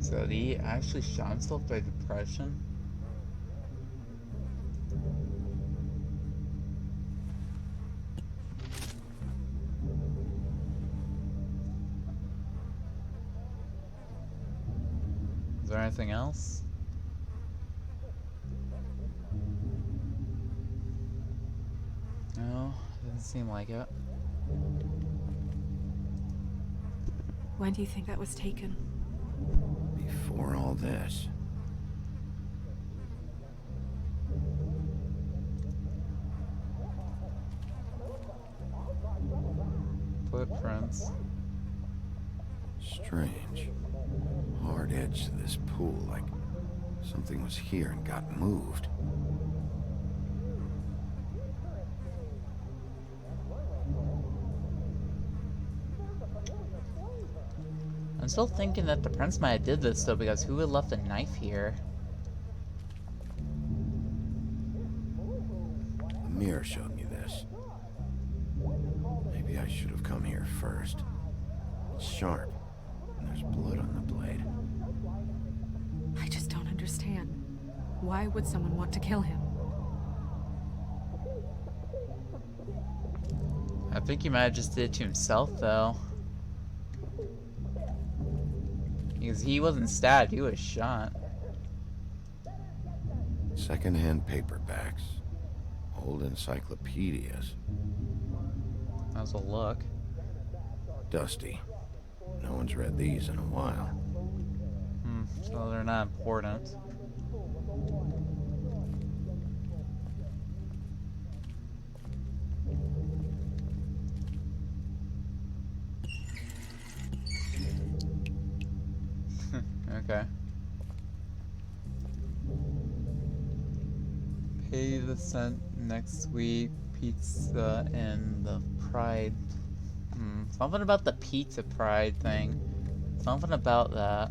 So did he actually shot himself by depression? Is there anything else? No, doesn't seem like it. When do you think that was taken? Before all this. Footprints. Strange. Hard edge to this pool, like something was here and got moved. I'm still thinking that the prince might have did this though, because who would left a knife here? The mirror showed me this. Maybe I should have come here first. It's sharp, and there's blood on the blade. I just don't understand. Why would someone want to kill him? I think he might have just did it to himself though. Because he wasn't stabbed, he was shot. Second-hand paperbacks. Old encyclopedias. How's a look? Dusty. No one's read these in a while. So they're not important. Okay. Pay the cent next week. Pizza and the Pride. Something about the Pizza Pride thing. Something about that.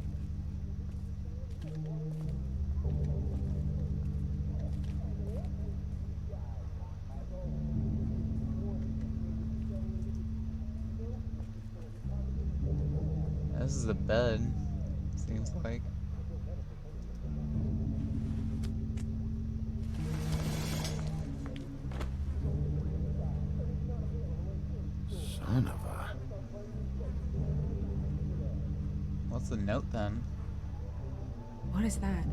This is a bed. Seems like. Son of a... What's the note then? What is that?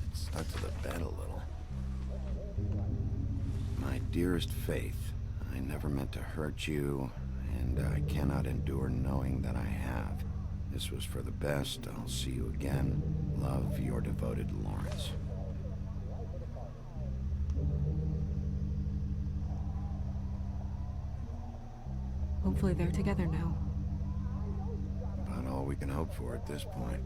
It stuck to the bed a little. My dearest Faith, I never meant to hurt you, and I cannot endure knowing that I have. This was for the best. I'll see you again. Love, your devoted Lawrence. Hopefully they're together now. About all we can hope for at this point.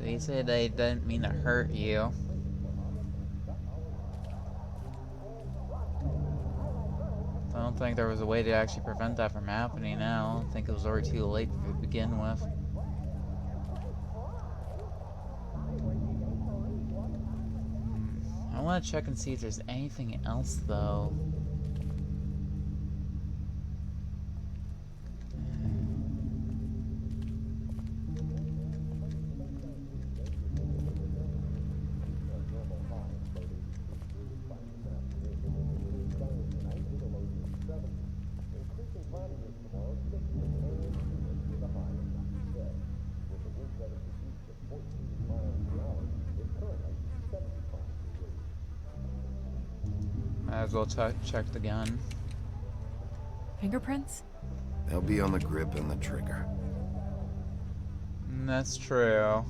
They said they didn't mean to hurt you. I don't think there was a way to actually prevent that from happening now. I think it was already too late to begin with. I want to check and see if there's anything else though. Might as well check the gun. Fingerprints? They'll be on the grip and the trigger. That's true.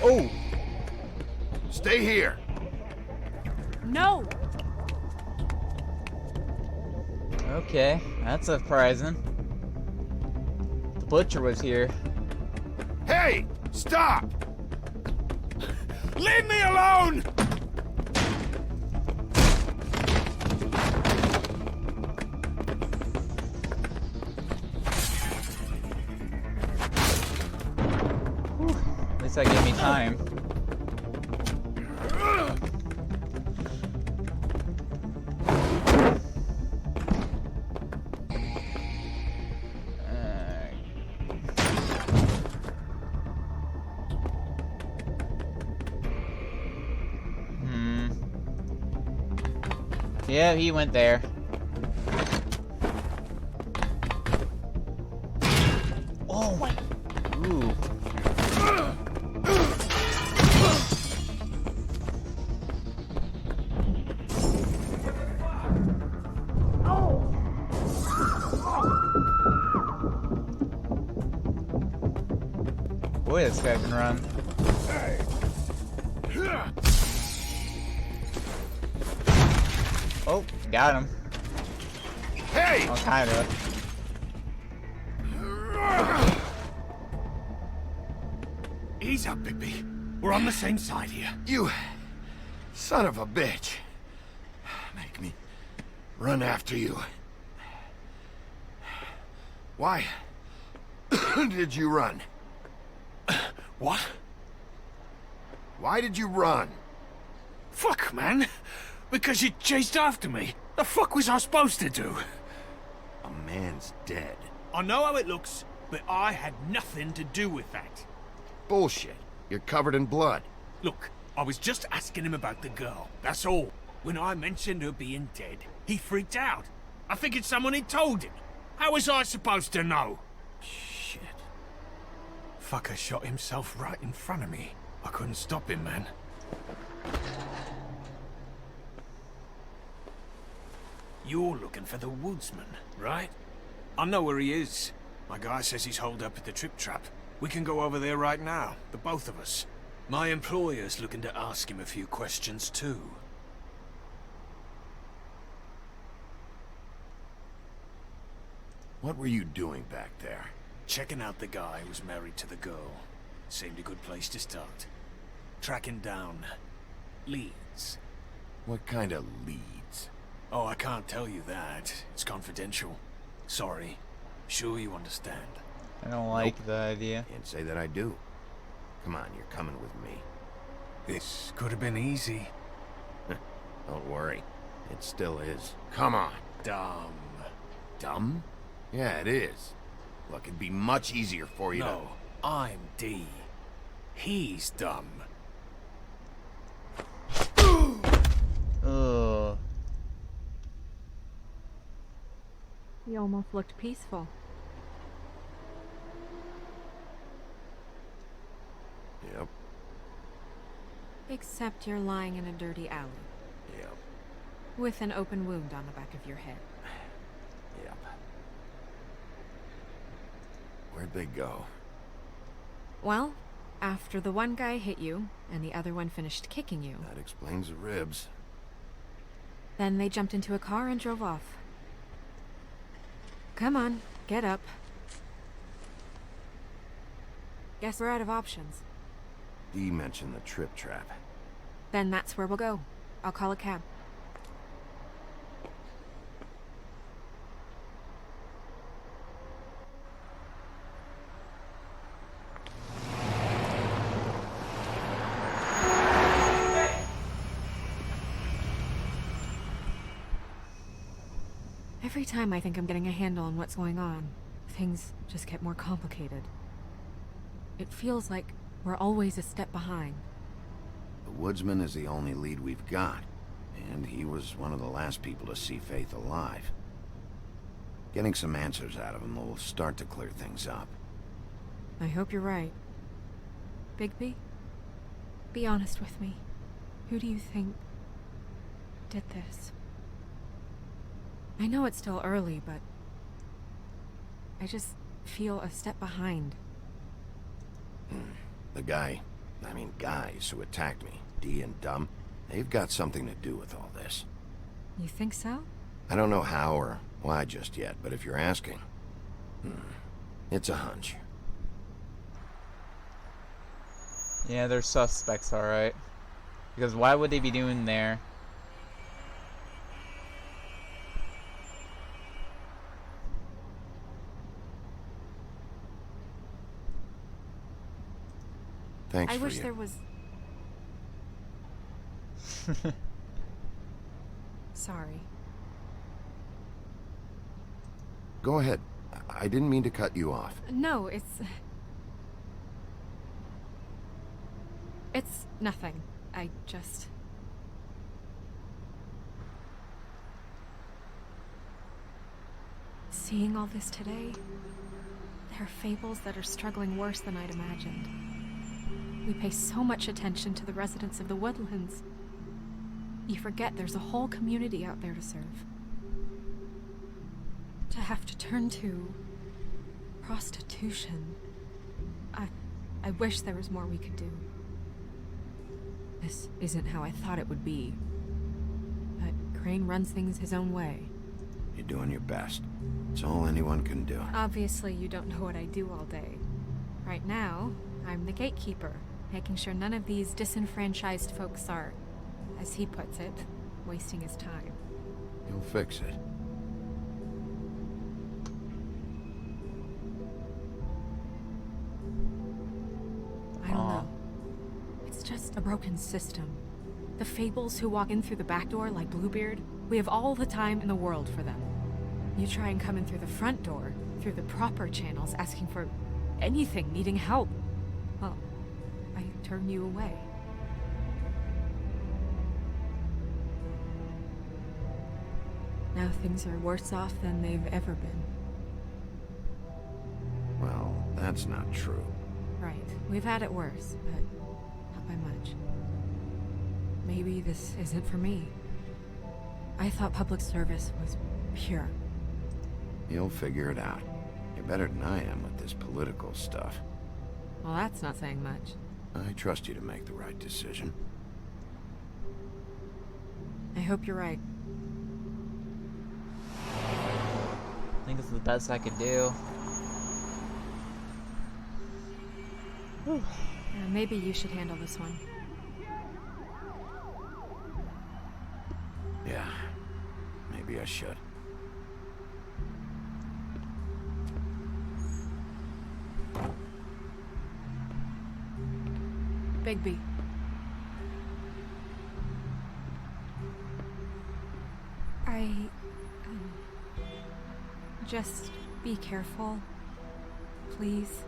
Oh! Stay here! No! Okay, that's surprising. The butcher was here. Hey! Stop! Leave me alone! At least that gave me time. Yeah, he went there. Oh my. Ooh. Boy, this guy can run. Oh, got him. Hey! Oh, kind of. Ease up, Bigby. We're on the same side here. You son of a bitch. Make me run after you. Why did you run? What? Why did you run? Fuck, man. Because you chased after me. The fuck was I supposed to do? A man's dead. I know how it looks, but I had nothing to do with that. Bullshit. You're covered in blood. Look, I was just asking him about the girl, that's all. When I mentioned her being dead, he freaked out. I figured someone had told him. How was I supposed to know? Shit. Fucker shot himself right in front of me. I couldn't stop him, man. You're looking for the woodsman, right? I know where he is. My guy says he's holed up at the trip trap. We can go over there right now, the both of us. My employer's looking to ask him a few questions too. What were you doing back there? Checking out the guy who was married to the girl. Seemed a good place to start. Tracking down leads. What kind of leads? Oh, I can't tell you that. It's confidential. Sorry. Sure you understand. I don't like the idea. Can't say that I do. Come on, you're coming with me. This could have been easy. Don't worry. It still is. Come on. Dumb. Dumb? Yeah, it is. Look, it'd be much easier for you No, I'm D. He's dumb. Ugh. He almost looked peaceful. Yep. Except you're lying in a dirty alley. Yep. With an open wound on the back of your head. Yep. Where'd they go? Well, after the one guy hit you, and the other one finished kicking you, That explains the ribs. then they jumped into a car and drove off. Come on, get up. Guess we're out of options. Dee mentioned the trip trap. Then that's where we'll go. I'll call a cab. Every time I think I'm getting a handle on what's going on, things just get more complicated. It feels like we're always a step behind. The woodsman is the only lead we've got, and he was one of the last people to see Faith alive. Getting some answers out of him will start to clear things up. I hope you're right. Bigby, be honest with me. Who do you think did this? I know it's still early, but I just feel a step behind. The guys who attacked me, Dee and Dumb, they've got something to do with all this. You think so? I don't know how or why just yet, but if you're asking, it's a hunch. Yeah, they're suspects, alright. Because why would they be doing there? Thanks I for wish you. there was... Sorry. Go ahead. I didn't mean to cut you off. No, it's nothing. I just... Seeing all this today, there are fables that are struggling worse than I'd imagined. We pay so much attention to the residents of the woodlands. You forget there's a whole community out there to serve. To have to turn to prostitution. I wish there was more we could do. This isn't how I thought it would be. But Crane runs things his own way. You're doing your best. It's all anyone can do. Obviously, you don't know what I do all day. Right now, I'm the gatekeeper, making sure none of these disenfranchised folks are, as he puts it, wasting his time. You'll fix it. I don't know. It's just a broken system. The fables who walk in through the back door like Bluebeard, we have all the time in the world for them. You try and come in through the front door, through the proper channels, asking for anything, needing help. Well, I turn you away. Now things are worse off than they've ever been. Well, that's not true. Right. We've had it worse, but not by much. Maybe this isn't for me. I thought public service was pure. You'll figure it out. You're better than I am with this political stuff. Well, that's not saying much. I trust you to make the right decision. I hope you're right. I think it's the best I could do. Maybe you should handle this one. Yeah, maybe I should. Bigby. Just be careful, please.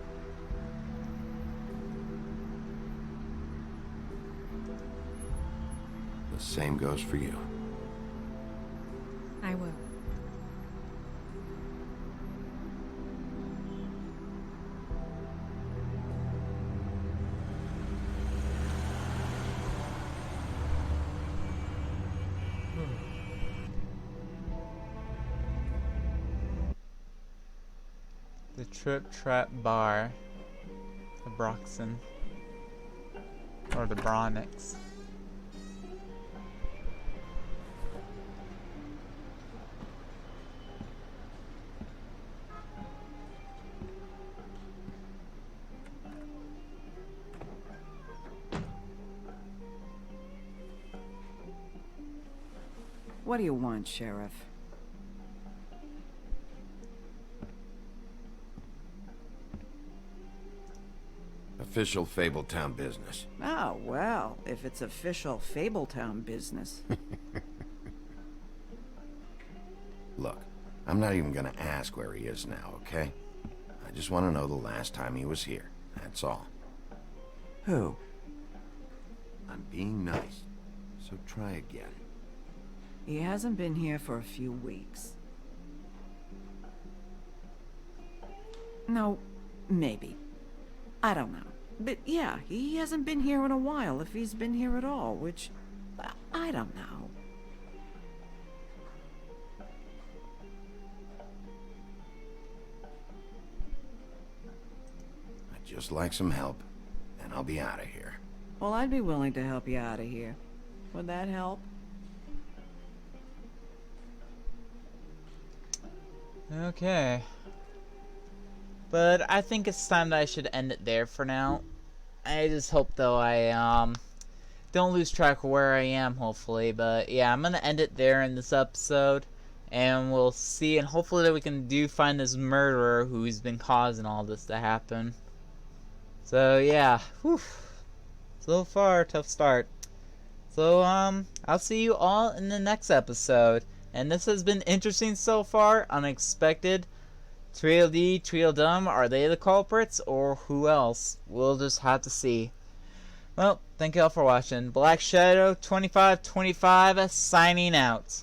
The same goes for you. I will. The Trip Trap Bar. The Broxton. Or the Bronix. What do you want, Sheriff? Official Fabletown business. Oh, well, if it's official Fabletown business. Look, I'm not even gonna ask where he is now, okay? I just want to know the last time he was here. That's all. Who? I'm being nice, so try again. He hasn't been here for a few weeks. No, maybe. I don't know. But yeah, he hasn't been here in a while, if he's been here at all, which... I don't know. I'd just like some help, and I'll be out of here. Well, I'd be willing to help you out of here. Would that help? Okay. But I think it's time that I should end it there for now. I just hope, though, I don't lose track of where I am, hopefully. But yeah, I'm gonna end it there in this episode, and we'll see, and hopefully that we can find this murderer who's been causing all this to happen. So yeah, whew. So far, tough start. So I'll see you all in the next episode. And this has been interesting so far, unexpected. Tweedledee, Tweedledum, are they the culprits, or who else? We'll just have to see. Well, thank you all for watching. Black Shadow 2525 signing out.